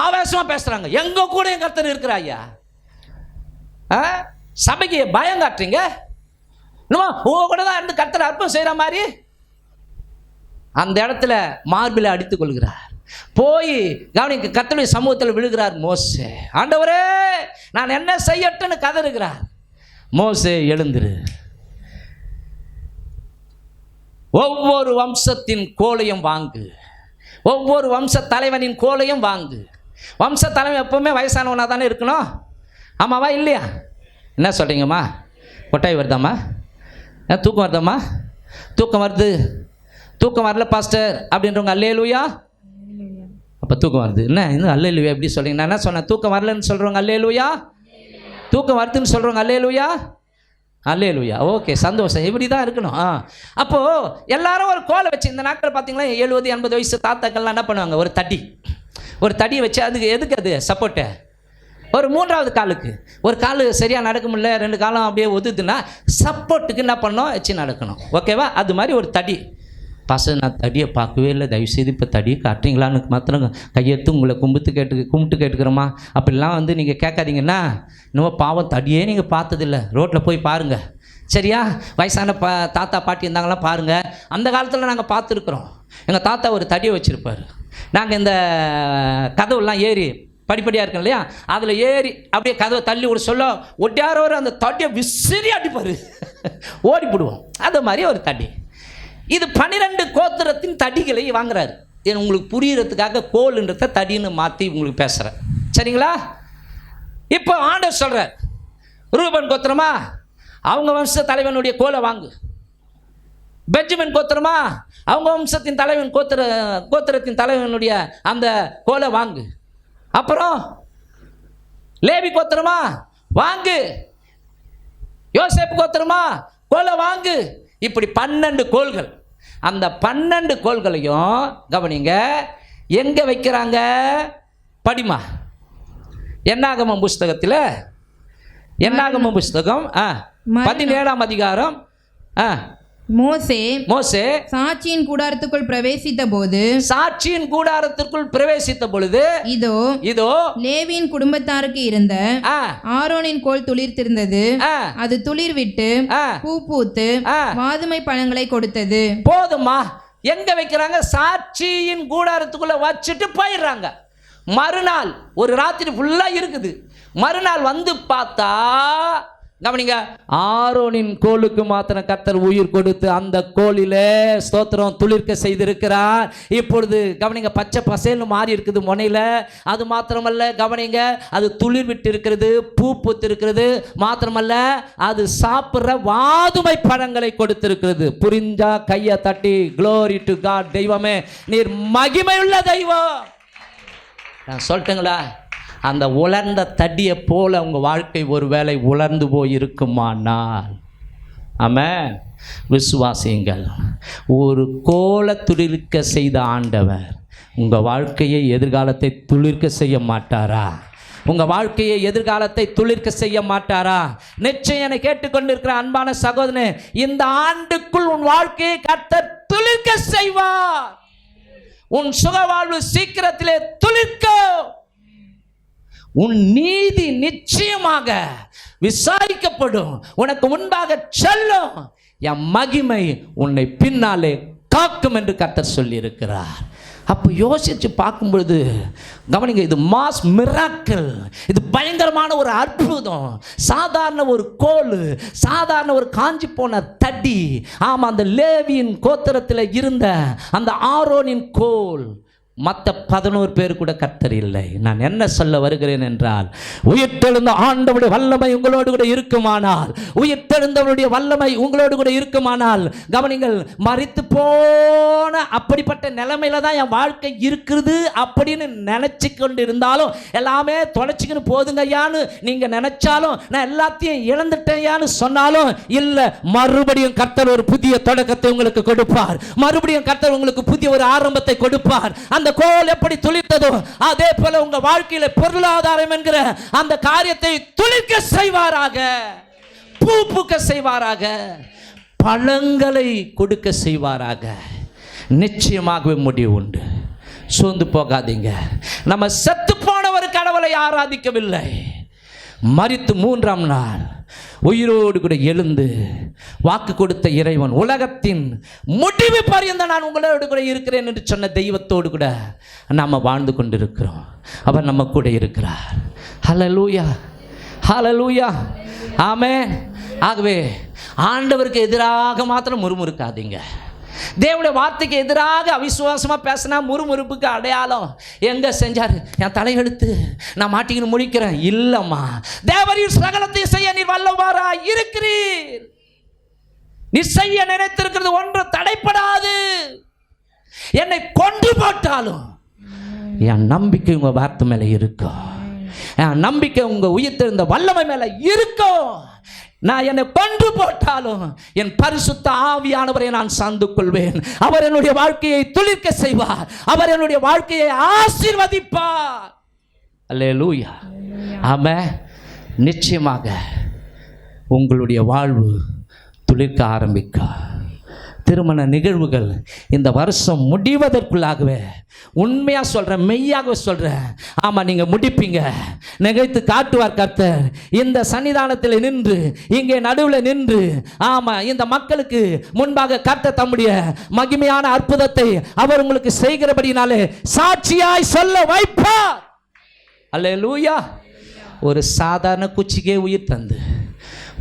ஆவேசமா பேசுறாங்க. எங்க கூட என் கர்த்தர் இருக்கிறாயா, சபைக்கு பயம் காட்டுறீங்க, உங்க கூட தான் இருந்து கர்த்தர் அற்புதம் செய்யற மாதிரி. அந்த இடத்துல மார்பில அடித்துக் கொள்கிறார். போய் கவனிக்க கர்த்தருடைய சமூகத்தில் விழுகிறார் மோசே. ஆண்டவரே நான் என்ன செய்யட்டுன்னு கதறுகிறார். மோசே எழுந்திரு, ஒவ்வொரு வம்சத்தின் கோலையும் வாங்கு, ஒவ்வொரு வம்ச தலைவனின் கோலையும் வாங்கு. வம்ச தலைவன் எப்பவுமே வயசானவனா தானே இருக்கணும், ஆமாவா இல்லையா? என்ன சொல்றீங்கம்மா? கொட்டாய் வருதாம்மா? தூக்கம் வருதாம்மா? தூக்கம் வருது, தூக்கம் வரல பாஸ்டர் அப்படின்றவங்க அல்லேலூயா. அப்போ தூக்கம் வருது என்ன இன்னும் அல்லேலூயா எப்படி சொல்கிறீங்க? நான் என்ன சொன்னேன்? தூக்கம் வரலன்னு சொல்கிறவங்க அல்லேலூயா, தூக்கம் வருதுன்னு சொல்கிறவங்க அல்லேலூயா. அல்லேலூயா, ஓகே, சந்தோஷம். இப்படி தான் இருக்கணும். அப்போது எல்லாரும் ஒரு கோலை வச்சு, இந்த நாட்கள் பார்த்தீங்களா 70-80 வயசு தாத்தாக்கள்லாம் என்ன பண்ணுவாங்க, ஒரு தடி வச்சு, அதுக்கு எதுக்கு அது சப்போர்ட்டு, ஒரு 3வது காலுக்கு, ஒரு கால் சரியாக நடக்க முடியல, 2 காலம் அப்படியே ஒதுதுன்னா சப்போர்ட்டுக்கு என்ன பண்ணோம் வச்சு நடக்கணும், ஓகேவா? அது மாதிரி ஒரு தடி. பாஸ்டர் நான் தடியை பார்க்கவே இல்லை, தயவுசெய்து இப்போ தடியை காட்டுறீங்களான்னு மாத்திரம் கையெடுத்து உங்களை கும்பிட்டு கேட்டுக்கிறோமா அப்படிலாம் நீங்கள் கேட்காதீங்கன்னா, இன்னும் பாவம் தடியே நீங்கள் பார்த்ததில்லை, ரோட்டில் போய் பாருங்கள் சரியா? வயசான தாத்தா பாட்டி இருந்தாங்களாம் பாருங்கள். அந்த காலத்தில் நாங்கள் பார்த்துருக்குறோம். எங்கள் தாத்தா ஒரு தடியை வச்சுருப்பார். நாங்கள் இந்த கதவுலாம் ஏறி படிப்படியாக இருக்கும் இல்லையா, அதில் ஏறி அப்படியே கதவை தள்ளி ஒரு சொல்ல ஒட்டியாரவர் அந்த தடியை விசிறி அடிப்பார், ஓடிப்பிடுவோம். அது மாதிரி ஒரு தடி. இது 12 கோத்திரத்தின் தடிகளை வாங்குறாரு. உங்களுக்கு புரியறதுக்காக கோல்ன்றத தடின்னு மாற்றி உங்களுக்கு பேசுகிறேன், சரிங்களா? இப்போ ஆண்டவர் சொல்கிறார், ரூபன் கோத்திரமா அவங்க வம்ச தலைவனுடைய கோலை வாங்கு, பெஞ்சமின் கோத்திரமா அவங்க வம்சத்தின் தலைவன் கோத்திரத்தின் தலைவனுடைய அந்த கோலை வாங்கு, அப்புறம் லேவி கோத்திரமா வாங்கு, யோசேப்பு கோத்திரமா கோலை வாங்கு. இப்படி 12 கோள்கள். அந்த 12 கோள்களையும் கவனிங்க எங்கே வைக்கிறாங்க? படிமா என்னாகமம் புஸ்தகத்தில், என்னாகமம் புஸ்தகம் 17ஆம் அதிகாரம். மோசே சாட்சியின் கூடாரத்துக்குள் பிரவேசித்த பொழுது இதோ லேவியின் குடும்பத்தாருக்கு இருந்த ஆரோனின் கோல் துளிர்த்திருந்தது. அது துளிர்விட்டு பூ பூத்து வாதுமை பழங்களை கொடுத்தது. போதுமா? எங்க வைக்கிறாங்க? சாட்சியின் கூடாரத்துக்குள்ள வச்சுட்டு போயிடுறாங்க. மறுநாள் ஒரு ராத்திரி ஃபுல்லா இருக்குது. மறுநாள் வந்து பார்த்தா கவனிங்க, ஆரோனின் கோலுக்கு மாத்திரம் கர்த்தர் உயிர் கொடுத்து அந்த கோலிலே ஸ்தோத்திரம் துளிர்க்க செய்திருக்கிறார். இப்பொழுது கவனிங்க, பச்சை பசேல்னு மாறி இருக்குது முனையில். அது மாத்திரமல்ல, கவனிங்க, அது துளிர் விட்டு இருக்கிறது, பூ பூத்து இருக்கிறது. மாத்திரமல்ல, அது சாப்பிட்ற வாதுமை பழங்களை கொடுத்திருக்கிறது. புரிஞ்சா கையை தட்டி க்ளோரி டு காட். தெய்வமே நீர் மகிமையுள்ள தெய்வம். நான் சொல்லட்டுங்களா? அந்த உலர்ந்த தடியை போல உங்கள் வாழ்க்கை ஒருவேளை உலர்ந்து போயிருக்குமானால், ஆமென், விசுவாசியுங்கள். ஒரு கோலை துளிர்க்க செய்த ஆண்டவர் உங்கள் வாழ்க்கையை எதிர்காலத்தை துளிர்க்க செய்ய மாட்டாரா? உங்கள் வாழ்க்கையை எதிர்காலத்தை துளிர்க்க செய்ய மாட்டாரா? நிச்சயம் என்னை கேட்டுக்கொண்டிருக்கிற அன்பான சகோதரனே, இந்த ஆண்டுக்குள் உன் வாழ்க்கையை கர்த்தர் துளிர்க்க செய்வார். உன் சுகவாழ்வு சீக்கிரத்திலே துளிர்க்கும். உன் நீதி நிச்சயமாக விசாரிக்கப்படும், உனக்கு முன்பாக செல்லும், என் மகிமை உன்னை பின்னாலே காக்கும் என்று கர்த்தர் சொல்லி இருக்கிறார். அப்போ யோசித்து பார்க்கும் பொழுது கவனிங்க, இது மாஸ் மிராக்கிள், இது பயங்கரமான ஒரு அற்புதம். சாதாரண ஒரு கோல், சாதாரண ஒரு காஞ்சி போன தடி, ஆமாம், அந்த லேவியின் கோத்திரத்தில் இருந்த அந்த ஆரோனின் கோல். மற்ற 11 பேர் கூட கர்த்தர் இல்லை. நான் என்ன சொல்ல வருகிறேன் என்றால், உயிர்த்தெழுந்த ஆண்டவருடைய வல்லமை உங்களோடு கூட இருக்குமானால், உயிர்த்தெழுந்தவருடைய வல்லமை உங்களோடு கூட இருக்குமானால், கவனிங்கள், மரித்து போன அப்படிப்பட்ட நிலைமையில தான் என் வாழ்க்கை இருக்குது அப்படின்னு நினைச்சு கொண்டு இருந்தாலும், எல்லாமே தொலைச்சிக்கின்னு போதுங்கய்யான்னு நீங்க நினைச்சாலும், நான் எல்லாத்தையும் இழந்துட்டேயான்னு சொன்னாலும் இல்லை, மறுபடியும் கர்த்தர் ஒரு புதிய தொடக்கத்தை உங்களுக்கு கொடுப்பார். மறுபடியும் கர்த்தர் உங்களுக்கு புதிய ஒரு ஆரம்பத்தை கொடுப்பார். அந்த கோல் எப்படி துளிர்த்ததோ அதே போல உங்க வாழ்க்கையில பொருளாதாரம் என்கிற அந்த காரியத்தை துளிர்க்க செய்வாராக, பூ பூக்க செய்வாராக, பழங்களை கொடுக்க செய்வாராக. நிச்சயமாகவே முடிவு உண்டு. சோர்ந்து போகாதீங்க. நம்ம செத்து போனவர் கடவுளை ஆராதிக்கவில்லை. மரித்து 3ஆம் நாள் உயிரோடு கூட எழுந்து வாக்கு கொடுத்த இறைவன், உலகத்தின் முடிவு பரியந்த நான் உங்களோடு கூட இருக்கிறேன் என்று சொன்ன தெய்வத்தோடு கூட நாம் வாழ்ந்து கொண்டிருக்கிறோம். அவர் நம்ம கூட இருக்கிறார். ஹல்லேலூயா, ஹல்லேலூயா, ஆமென். ஆகவே ஆண்டவருக்கு எதிராக மாத்திரம் முறுமுறுக்காதீங்க. தேவனுடைய வார்த்தைக்கு எதிராக அவிசுவாசமாக பேசினா முறுமுறுப்புக்கு அடையாளம் எங்கே செஞ்சார்? என் தலையெழுத்து, நான் மாட்டிக்கின்னு முடிக்கிறேன். இல்லைம்மா, தேவரீர் சகலத்தை செய்ய நீர் வல்லவரா இருக்கிறீர். நீ செய்ய நினைத்திருக்கிறது ஒன்று தடைப்படாது. என்னை கொண்டு போட்டாலும் என் நம்பிக்கை உங்கள் வார்த்தை மேலே இருக்கும். என் நம்பிக்கை உங்கள் உயிர்த்தெழுந்த வல்லமை மேலே இருக்கும். நான் என்னை கொண்டு போட்டாலும் என் பரிசுத்த ஆவியானவரை நான் சார்ந்து கொள்வேன். அவர் என்னுடைய வாழ்க்கையை துளிர்க்க செய்வார். அவர் என்னுடைய வாழ்க்கையை ஆசீர்வதிப்பார். அல்லேலூயா, ஆமென். நிச்சயமாக உங்களுடைய வாழ்வு துளிர்க்க ஆரம்பிக்கும். திருமண நிகழ்வுகள் இந்த வருஷம் முடிவதற்குள்ளாகவே, உண்மையாக சொல்கிறேன், மெய்யாக சொல்கிறேன், ஆமாம், நீங்கள் முடிப்பீங்க. நிகழ்த்து காட்டுவார் கர்த்தர். இந்த சன்னிதானத்தில் நின்று, இங்கே நடுவில் நின்று, ஆமாம், இந்த மக்களுக்கு முன்பாக கர்த்தர் தம்முடைய மகிமையான அற்புதத்தை அவர் உங்களுக்கு செய்கிறபடினாலே சாட்சியாய் சொல்ல வைப்பார். அல்லேலூயா. ஒரு சாதாரண குச்சிக்கே உயிர் தந்து,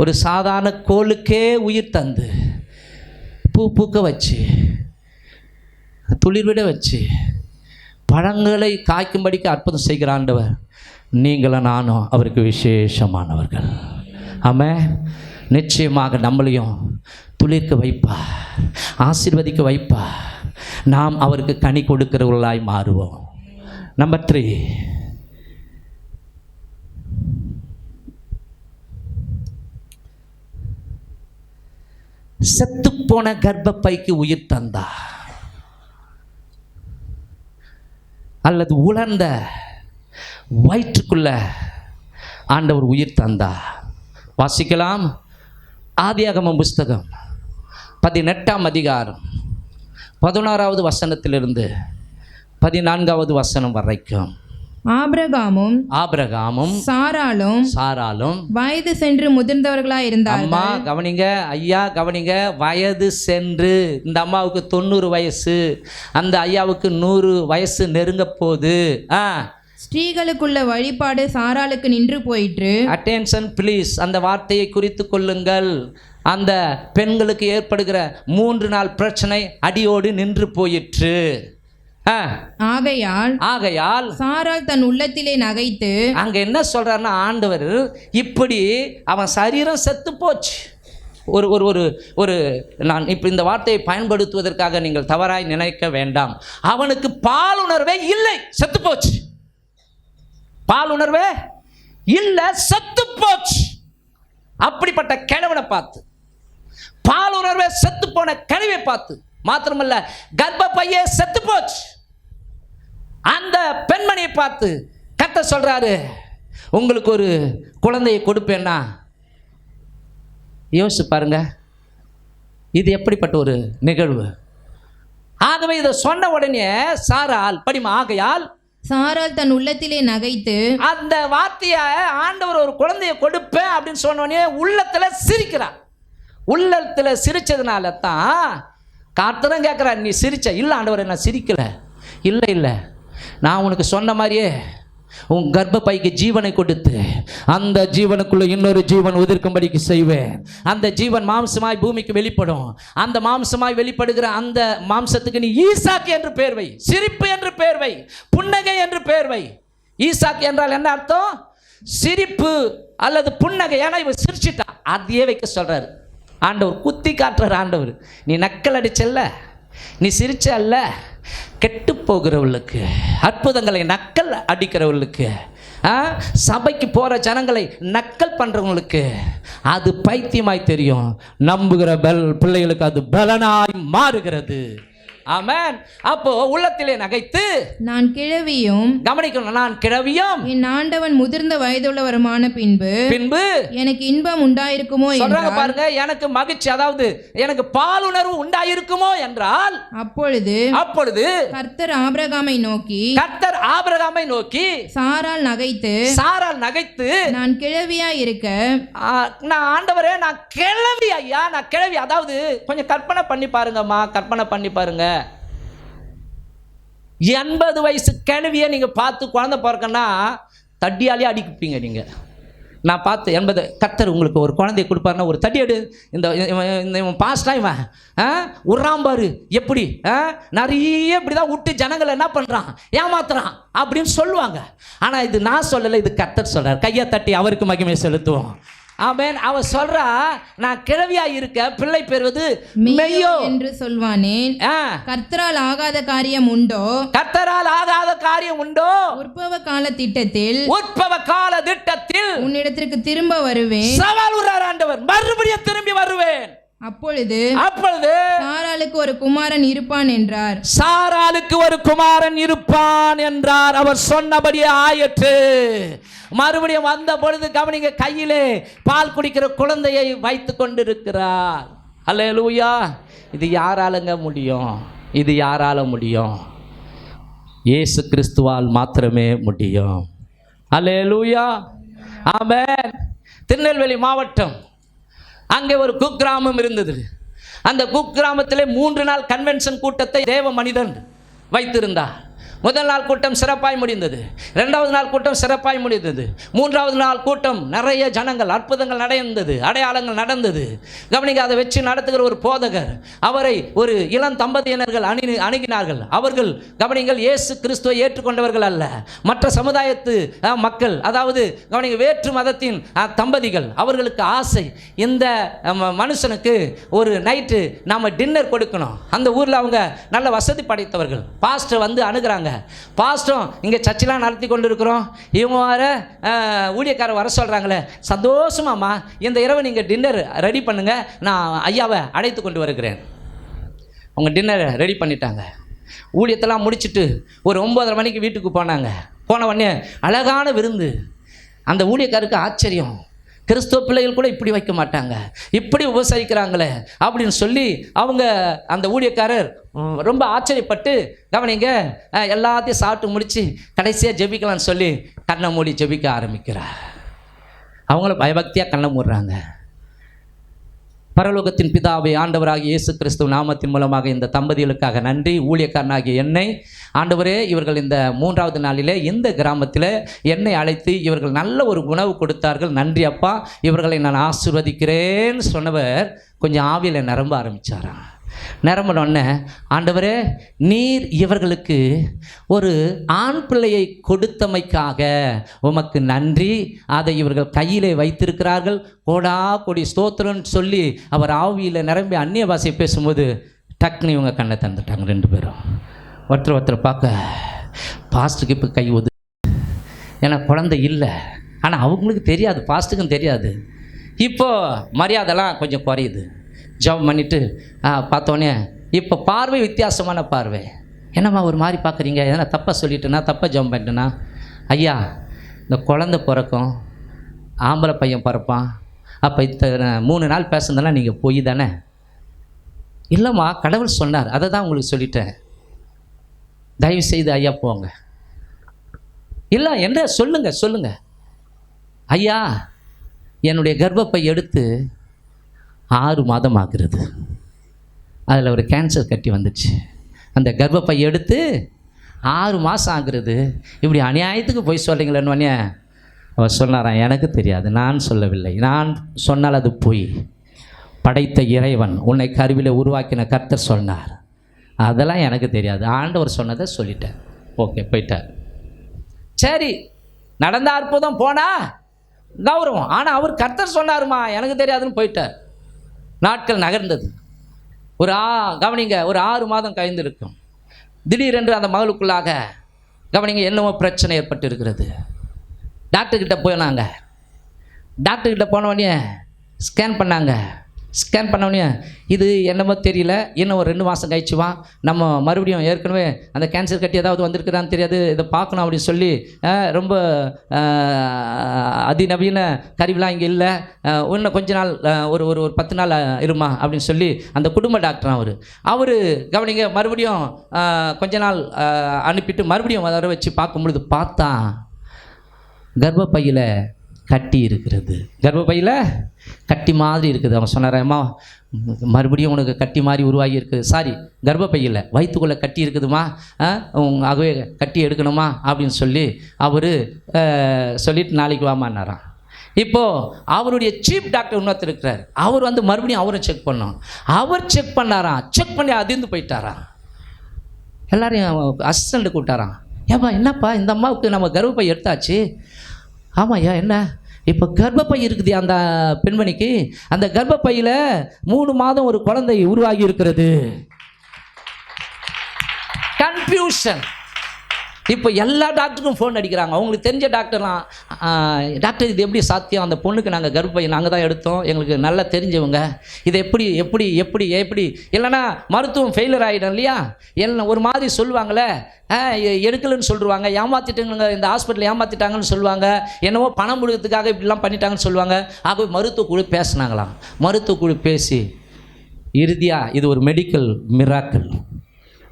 ஒரு சாதாரண கோலுக்கே உயிர் தந்து, பூ பூக்க வச்சு, துளிர்விட வச்சு, பழங்களை காய்க்கும்படிக்கு அற்புதம் செய்கிற ஆண்டவர் நீங்களும் நானும் அவருக்கு விசேஷமானவர்கள். ஆமென். நிச்சயமாக நம்மளையும் துளிர்க்க வைப்பா, ஆசீர்வதிக்க வைப்பா. நாம் அவருக்கு கனி கொடுக்கிறவர்களாய் மாறுவோம். நம்பர் 3, செத்துப்போன கர்ப்பப்பைக்கு உயிர் தந்தா, அல்லது உலர்ந்த வயிற்றுக்குள்ள ஆண்டவர் உயிர் தந்தா. வாசிக்கலாம். ஆதியாகமம் புஸ்தகம் 18ஆம் அதிகாரம் 11வது வசனத்திலிருந்து 14வது வசனம் வரைக்கும். ஆபிரகாமும் சாராளும் வயது சென்று முதிர்ந்தவர்களாய் இருந்தார்கள். அம்மா கவனிங்க, ஐயா கவனிங்க, வயது சென்று, இந்த அம்மாவுக்கு 90 வயசு, அந்த ஐயாவுக்கு 100 வயசு நெருங்க போகுது. ஸ்திரீகளுக்குள்ள வழிபாடு சாராளுக்கு நின்று போயிற்று. அட்டென்ஷன் ப்ளீஸ், அந்த வார்த்தையை குறித்து கொள்ளுங்கள். அந்த பெண்களுக்கு ஏற்படுகிற 3 நாள் பிரச்சனை அடியோடு நின்று போயிற்று. ஆகையால் சாராள் தன் உள்ளத்திலே நகைத்து, அங்க என்ன சொல்றாருன்னா, ஆண்டவர் இப்படி அவன் சரீரம் செத்து போச்சு. ஒரு ஒரு ஒரு நான் இப்போ இந்த வார்த்தையை பயன்படுத்துவதற்காக நீங்கள் தவறாய் நினைக்க வேண்டாம். அவனுக்கு பாலுணர்வே இல்லை, செத்து போச்சு. பாலுணர்வே இல்லை, செத்து போச்சு. அப்படிப்பட்ட கிழவனை பார்த்து, பாலுணர்வே செத்து போன கிழவை பார்த்து, மாத்திரமல்ல கர்ப்பப்பையே செத்து போச்சு, அந்த பெண்மணியை பார்த்து கர்த்தர் சொல்றாரு, உங்களுக்கு ஒரு குழந்தையை கொடுப்பேன்னா. யோசிச்சு பாருங்க, இது எப்படிப்பட்ட ஒரு நிகழ்வு. ஆகவே இதை சொன்ன உடனே சாராள், படிமா, ஆகையால் சாராள் தன் உள்ளத்திலே நகைத்து, அந்த வார்த்தையை ஆண்டவர் ஒரு குழந்தைய கொடுப்பேன் அப்படின்னு சொன்னோடனே உள்ளத்துல சிரிக்கிறார். உள்ளத்துல சிரிச்சதுனால தான் கர்த்தரும் கேட்குறார், நீ சிரிச்ச? இல்லை ஆண்டவரே, நான் சிரிக்கல. இல்லை, நான் உனக்கு சொன்ன மாதிரியே உன் கர்ப்பப்பைக்கு ஜீவனை கொடுத்து அந்த ஜீவனுக்குள்ள இன்னொரு ஜீவன் உதிர்க்கும்படிக்கு செய்வேன். அந்த ஜீவன் மாம்சமாய் பூமிக்கு வெளிப்படும். அந்த மாம்சமாய் வெளிப்படுகிற அந்த மாம்சத்துக்கு நீ ஈசாக்கு என்று பேர் வை, சிரிப்பு என்று பேர் வை, புன்னகை என்று பேர் வை. ஈசாக்கு என்றால் என்ன அர்த்தம்? சிரிப்பு அல்லது புன்னகை. ஏன்னா இவன் சிரிச்சிட்டா, அதையே வைக்க சொல்றாரு ஆண்டவர். குத்தி காட்டுறார் ஆண்டவர். நீ நக்கல் அடிச்சல்ல, நீ சிரிச்ச அல்ல, கெட்டு போகிறவர்களுக்கு, அற்புதங்களை நக்கல் அடிக்கிறவர்களுக்கு, சபைக்கு போகிற ஜனங்களை நக்கல் பண்ணுறவங்களுக்கு அது பைத்தியமாய் தெரியும். நம்புகிற பிள்ளைகளுக்கு அது பலனாய் மாறுகிறது. ஆமென். அப்போ உள்ளத்திலே நகைத்து, நான் கிழவியும், கவனிக்கணும், நான் கிழவியும் என் ஆண்டவன் முதிர்ந்த வயதுள்ளவருமான பின்பு எனக்கு இன்பம் உண்டாயிருக்குமோ சொல்றாங்க பாருங்க. எனக்கு மகிழ்ச்சி, அதாவது எனக்கு பாலுணர்வு உண்டாயிருக்குமோ என்றால் அப்பொழுது கர்த்தர் ஆபிரகாமை நோக்கி சாராள் நகைத்து நான் கிழவியா இருக்க, நான் ஆண்டவரே, நான் கிழவி ஐயா, நான் கிழவி. அதாவது கொஞ்சம் கற்பனை பண்ணி பாருங்கம்மா, கற்பனை பண்ணி பாருங்க. 80 வயசு கிழவியை நீங்கள் பார்த்து குழந்தை பிறக்கன்னா தட்டியாலே அடிப்பீங்க நீங்கள். நான் பார்த்து 80 கர்த்தர் உங்களுக்கு ஒரு குழந்தைய கொடுப்பாருன்னா ஒரு தடி எடு, இந்த பாஸ்டா இவன் உர்றாம்பாரு எப்படி நிறைய இப்படி தான் விட்டு ஜனங்களை என்ன பண்ணுறான், ஏமாத்துறான் அப்படின்னு சொல்லுவாங்க. ஆனால் இது நான் சொல்லலை, இது கர்த்தர் சொல்கிறார். கையை தட்டி அவருக்கு மகிமை செலுத்துவோம். ஆமென். அவன் சொல்றா, நான் கிழவியா இருக்க பிள்ளை பெறுவது மெய்யோ என்று சொல்வானேன். கர்த்தரால் ஆகாத காரியம் உண்டோ? உற்பவ கால திட்டத்தில் உன்னிடத்திற்கு திரும்ப வருவேன். சவால் விடுறார் ஆண்டவர், மறுபடியும் திரும்பி வருவேன். அப்பொழுது சாராளுக்கு ஒரு குமாரன் இருப்பான் என்றார். அவர் சொன்னபடியே ஆயிற்று. மறுபடியும் வந்த பொழுது கவனிங்க, கையிலே பால் குடிக்கிற குழந்தையை வைத்து கொண்டிருக்கிறார். அல்லேலூயா. இது யாராலங்க முடியும்? இது யாரால முடியும்? இயேசு கிறிஸ்துவால் மாத்திரமே முடியும். அல்லேலூயா. ஆமென். திருநெல்வேலி மாவட்டம், அங்கே ஒரு குக்கிராமம் இருந்தது. அந்த குக்கிராமத்திலே 3 நாள் கன்வென்ஷன் கூட்டத்தை தேவ மனிதன் வைத்திருந்தார். முதல் நாள் கூட்டம் சிறப்பாய் முடிந்தது. 2வது நாள் கூட்டம் சிறப்பாய் முடிந்தது. 3வது நாள் கூட்டம் நிறைய ஜனங்கள், அற்புதங்கள் நடந்தது, அடையாளங்கள் நடந்தது. கவனிங்க, அதை வச்சு நடத்துகிற ஒரு போதகர், அவரை ஒரு இளம் தம்பதியினர்கள் அணுகினார்கள். அவர்கள் கவனிங்கள், இயேசு கிறிஸ்துவை ஏற்றுக்கொண்டவர்கள் அல்ல, மற்ற சமுதாயத்து மக்கள், அதாவது கவனிங்க, வேற்று மதத்தின் தம்பதிகள். அவர்களுக்கு ஆசை, இந்த மனுஷனுக்கு ஒரு நைட்டு நாம் டின்னர் கொடுக்கணும். அந்த ஊரில் அவங்க நல்ல வசதி படைத்தவர்கள். பாஸ்டர் வந்து அணுகிறாங்க. பாஸ்டரும் இங்கே சர்ச்செலாம் நடத்தி கொண்டு இருக்கிறோம், இவங்க வர ஊழியக்காரர் வர சொல்கிறாங்களே, சந்தோஷமாம்மா, இந்த இரவு நீங்கள் டின்னர் ரெடி பண்ணுங்கள், நான் ஐயாவை அழைத்து கொண்டு வருகிறேன். அவங்க டின்னர் ரெடி பண்ணிட்டாங்க. ஊழியத்தெல்லாம் முடிச்சுட்டு ஒரு 9:30 மணிக்கு வீட்டுக்கு போனாங்க. போன உடனே அழகான விருந்து. அந்த ஊழியக்காருக்கு ஆச்சரியம், கிறிஸ்துவ பிள்ளைகள் கூட இப்படி வைக்க மாட்டாங்க, இப்படி உபசரிக்கிறாங்களே அப்படின்னு சொல்லி அவங்க அந்த ஊழியக்காரர் ரொம்ப ஆச்சரியப்பட்டு, கவனிங்க, எல்லாத்தையும் சாப்பிட்டு முடித்து கடைசியாக ஜெபிக்கலான்னு சொல்லி கண்ணை மூடி ஜெபிக்க ஆரம்பிக்கிறார். அவங்களும் பயபக்தியாக கண்ணை மூடுறாங்க. பரலோகத்தின் பிதாவே, ஆண்டவராகிய இயேசு கிறிஸ்துவ நாமத்தின் மூலமாக இந்த தம்பதிகளுக்காக நன்றி. ஊழியக்காரனாகிய என்னை ஆண்டவரே, இவர்கள் இந்த 3வது நாளிலே இந்த கிராமத்தில் என்னை அழைத்து இவர்கள் நல்ல ஒரு உணவு கொடுத்தார்கள். நன்றி அப்பா, இவர்களை நான் ஆசீர்வதிக்கிறேன்னு சொன்னவர் கொஞ்சம் ஆவியில் நிரம்ப ஆரம்பித்தாராம். நிரம்பினோடனே, ஆண்டவரே, நீர் இவர்களுக்கு ஒரு ஆண் பிள்ளையை கொடுத்தமைக்காக உமக்கு நன்றி, அதை இவர்கள் கையிலே வைத்திருக்கிறார்கள், கோடா கொடி ஸ்தோத்திரம்னு சொல்லி அவர் ஆவியில் நிரம்பி அந்நிய பாஷையை பேசும்போது டக்குன்னு இவங்க கண்ணை தந்துட்டாங்க. 2 பேரும் ஒருத்தர் பார்க்க, பாஸ்ட்டுக்கு இப்போ கை ஒது, ஏன்னா குழந்தை இல்லை. ஆனால் அவங்களுக்கு தெரியாது, பாஸ்ட்டுக்கும் தெரியாது. இப்போது மரியாதைலாம் கொஞ்சம் குறையுது. ஜெபம் பண்ணிவிட்டு பார்த்தோன்னே இப்போ பார்வை வித்தியாசமான பார்வை. என்னம்மா ஒரு மாதிரி பார்க்குறீங்க, எதனா தப்பாக சொல்லிட்டேன்னா, தப்பாக ஜெபம் பண்ணிட்டேன்னா? ஐயா, இந்த குழந்தை பிறக்கும், ஆம்பளை பையன் பிறப்பான், அப்போ இத்தனை 3 நாள் பேசுனதெல்லாம் நீங்கள் போய் தானே? இல்லைம்மா, கடவுள் சொன்னார், அதை தான் உங்களுக்கு சொல்லிட்டேன், தயவு செய்து ஐயா போங்க. இல்லை என்ன சொல்லுங்க ஐயா, என்னுடைய கர்ப்பப்பை எடுத்து 6 மாதம் ஆகிறது. அதில் ஒரு கேன்சர் கட்டி வந்துச்சு. அந்த கர்ப்பப்பை எடுத்து 6 மாதம் ஆகுறது. இப்படி அநியாயத்துக்கு போய் சொல்கிறீங்களேன்னு அவர் சொன்னாராம், எனக்கு தெரியாது, நான் சொல்லவில்லை. நான் சொன்னால் அது போய் படைத்த இறைவன், உன்னை கருவில உருவாக்கின கர்த்தர் சொன்னார். அதெல்லாம் எனக்கு தெரியாது, ஆண்டவர் சொன்னதை சொல்லிட்டேன். ஓகே, போயிட்டார். சரி, நடந்த அற்புதம் போனா கௌரவம். ஆனால் அவர் கர்த்தர் சொன்னாருமா, எனக்கு தெரியாதுன்னு போயிட்டார். நாட்கள் நகர்ந்தது. கவனிங்க, ஒரு 6 மாதம் கழிந்திருக்கும். திடீரென்று அந்த மகளுக்குள்ளாக கவனிங்க என்னவோ பிரச்சனை ஏற்பட்டு இருக்கிறது. டாக்டர்கிட்ட போனாங்க. டாக்டர்கிட்ட போனவொடனே ஸ்கேன் பண்ணாங்க. ஸ்கேன் பண்ணவொடனே இது என்னமோ தெரியல, இன்னும் ஒரு 2 மாதம் கழிச்சு வா, நம்ம மறுபடியும் ஏற்கனவே அந்த கேன்சர் கட்டி ஏதாவது வந்திருக்குதான்னு தெரியாது, இதை பார்க்கணும் அப்படின்னு சொல்லி ரொம்ப அதிநவீன கருவிலாம் இங்கே இல்லை, இன்னும் கொஞ்ச நாள் ஒரு ஒரு 10 நாள் இருமா அப்படின்னு சொல்லி அந்த குடும்ப டாக்டர் அவர் கவனிங்க மறுபடியும் கொஞ்ச நாள் அனுப்பிட்டு மறுபடியும் வர வச்சு பார்க்கும் பொழுது பார்த்தா கர்ப்பப்பையில் கட்டி இருக்கிறது. கர்ப்பப்பையில் கட்டி மாதிரி இருக்குது. அவன் சொன்னாரம்மா, மறுபடியும் உனக்கு கட்டி மாதிரி உருவாகி இருக்குது. சாரி, கர்ப்பப்பையில் வயிற்றுக்குள்ளே கட்டி இருக்குதுமா, ஆகவே கட்டி எடுக்கணுமா அப்படின்னு சொல்லி அவர் சொல்லிட்டு நாளைக்கு வாமான்னாரான். இப்போது அவருடைய சீஃப் டாக்டர் இன்னொருத்தர் இருக்கிறார். அவர் மறுபடியும் அவரை செக் பண்ணோம். அவர் செக் பண்ணாராம். செக் பண்ணி அதிர்ந்து போயிட்டாராம். எல்லாரையும் அசிஸ்டண்ட்டு கூப்பிட்டாராம். ஏப்பா என்னப்பா, இந்த அம்மாவுக்கு நம்ம கர்ப்பப்பை எடுத்தாச்சு. ஆமாய்யா, என்ன இப்போ கர்ப்பப்பை இருக்குது அந்த பெண்மணிக்கு. அந்த கர்ப்பப்பையில் 3 மாதம் ஒரு குழந்தை உருவாகி இருக்கிறது. கன்ஃபியூஷன். இப்போ எல்லா டாக்டருக்கும் ஃபோன் அடிக்கிறாங்க. அவங்களுக்கு தெரிஞ்ச டாக்டர்லாம், டாக்டர் இது எப்படி சாத்தியம், அந்த பொண்ணுக்கு நாங்கள் கர்ப்பப்பை நாங்கள் தான் எடுத்தோம், எங்களுக்கு நல்லா தெரிஞ்சவங்க, இது எப்படி எப்படி எப்படி எப்படி இல்லைன்னா மருத்துவம் ஃபெயிலியர் ஆகிடும் இல்லையா, எல்லாம் ஒரு மாதிரி சொல்லுவாங்களே, எடுக்கலன்னு சொல்லுவாங்க, ஏமாற்றிட்டுங்க, இந்த ஹாஸ்பிட்டல் ஏமாற்றிட்டாங்கன்னு சொல்லுவாங்க, என்னவோ பணம் முழுக்கிறதுக்காக இப்படிலாம் பண்ணிட்டாங்கன்னு சொல்லுவாங்க. ஆகவே மருத்துவ குழு பேசினாங்களாம். மருத்துவ குழு பேசி இறுதியாக இது ஒரு மெடிக்கல் மிராக்கிள்.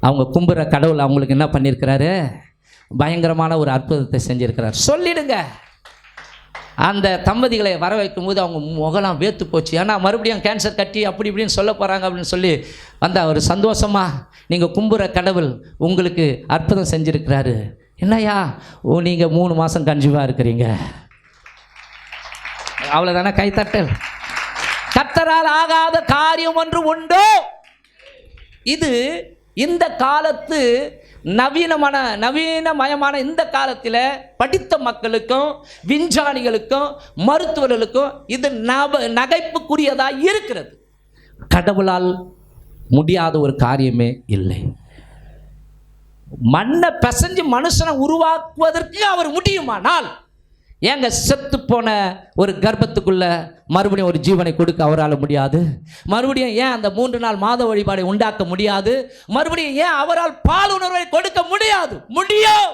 அவங்க கும்புற கடவுள் அவங்களுக்கு என்ன பண்ணியிருக்கிறாரு, பயங்கரமான ஒரு அற்புதத்தை செஞ்சுருக்கிறார். சொல்லிடுங்க. அந்த தம்பதிகளை வர வைக்கும் போது அவங்க முகலாம் வேத்து போச்சு. ஏன்னா மறுபடியும் கேன்சர் கட்டி அப்படி இப்படின்னு சொல்ல போகிறாங்க அப்படின்னு சொல்லி அவர் சந்தோஷமாக, நீங்கள் கும்புற கடவுள் உங்களுக்கு அற்புதம் செஞ்சுருக்கிறாரு. என்னையா நீங்கள் 3 மாதம் கன்ஜீவாக இருக்கிறீங்க, அவ்வளோதானே. கைத்தட்டல். கர்த்தரால் ஆகாத காரியம் ஒன்று உண்டோ. இது இந்த காலத்து நவீனமயமான இந்த காலத்தில் படித்த மக்களுக்கும் விஞ்ஞானிகளுக்கும் மருத்துவர்களுக்கும் இது நகைப்புக்குரியதாக இருக்கிறது. கடவுளால் முடியாத ஒரு காரியமே இல்லை. மண்ணை பிசைஞ்சு மனுஷனை உருவாக்குவதற்கு அவர் முடியுமானால் ஏங்க செத்து போன ஒரு கர்ப்பத்துக்குள்ள மறுபடியும் ஒரு ஜீவனை கொடுக்க அவரால் முடியாது? மறுபடியும் ஏன் அந்த 3 நாள் மாத வழிபாடை உண்டாக்க முடியாது? மறுபடியும் ஏன் அவரால் பால் உணர்வை கொடுக்க முடியாது? முடியும்.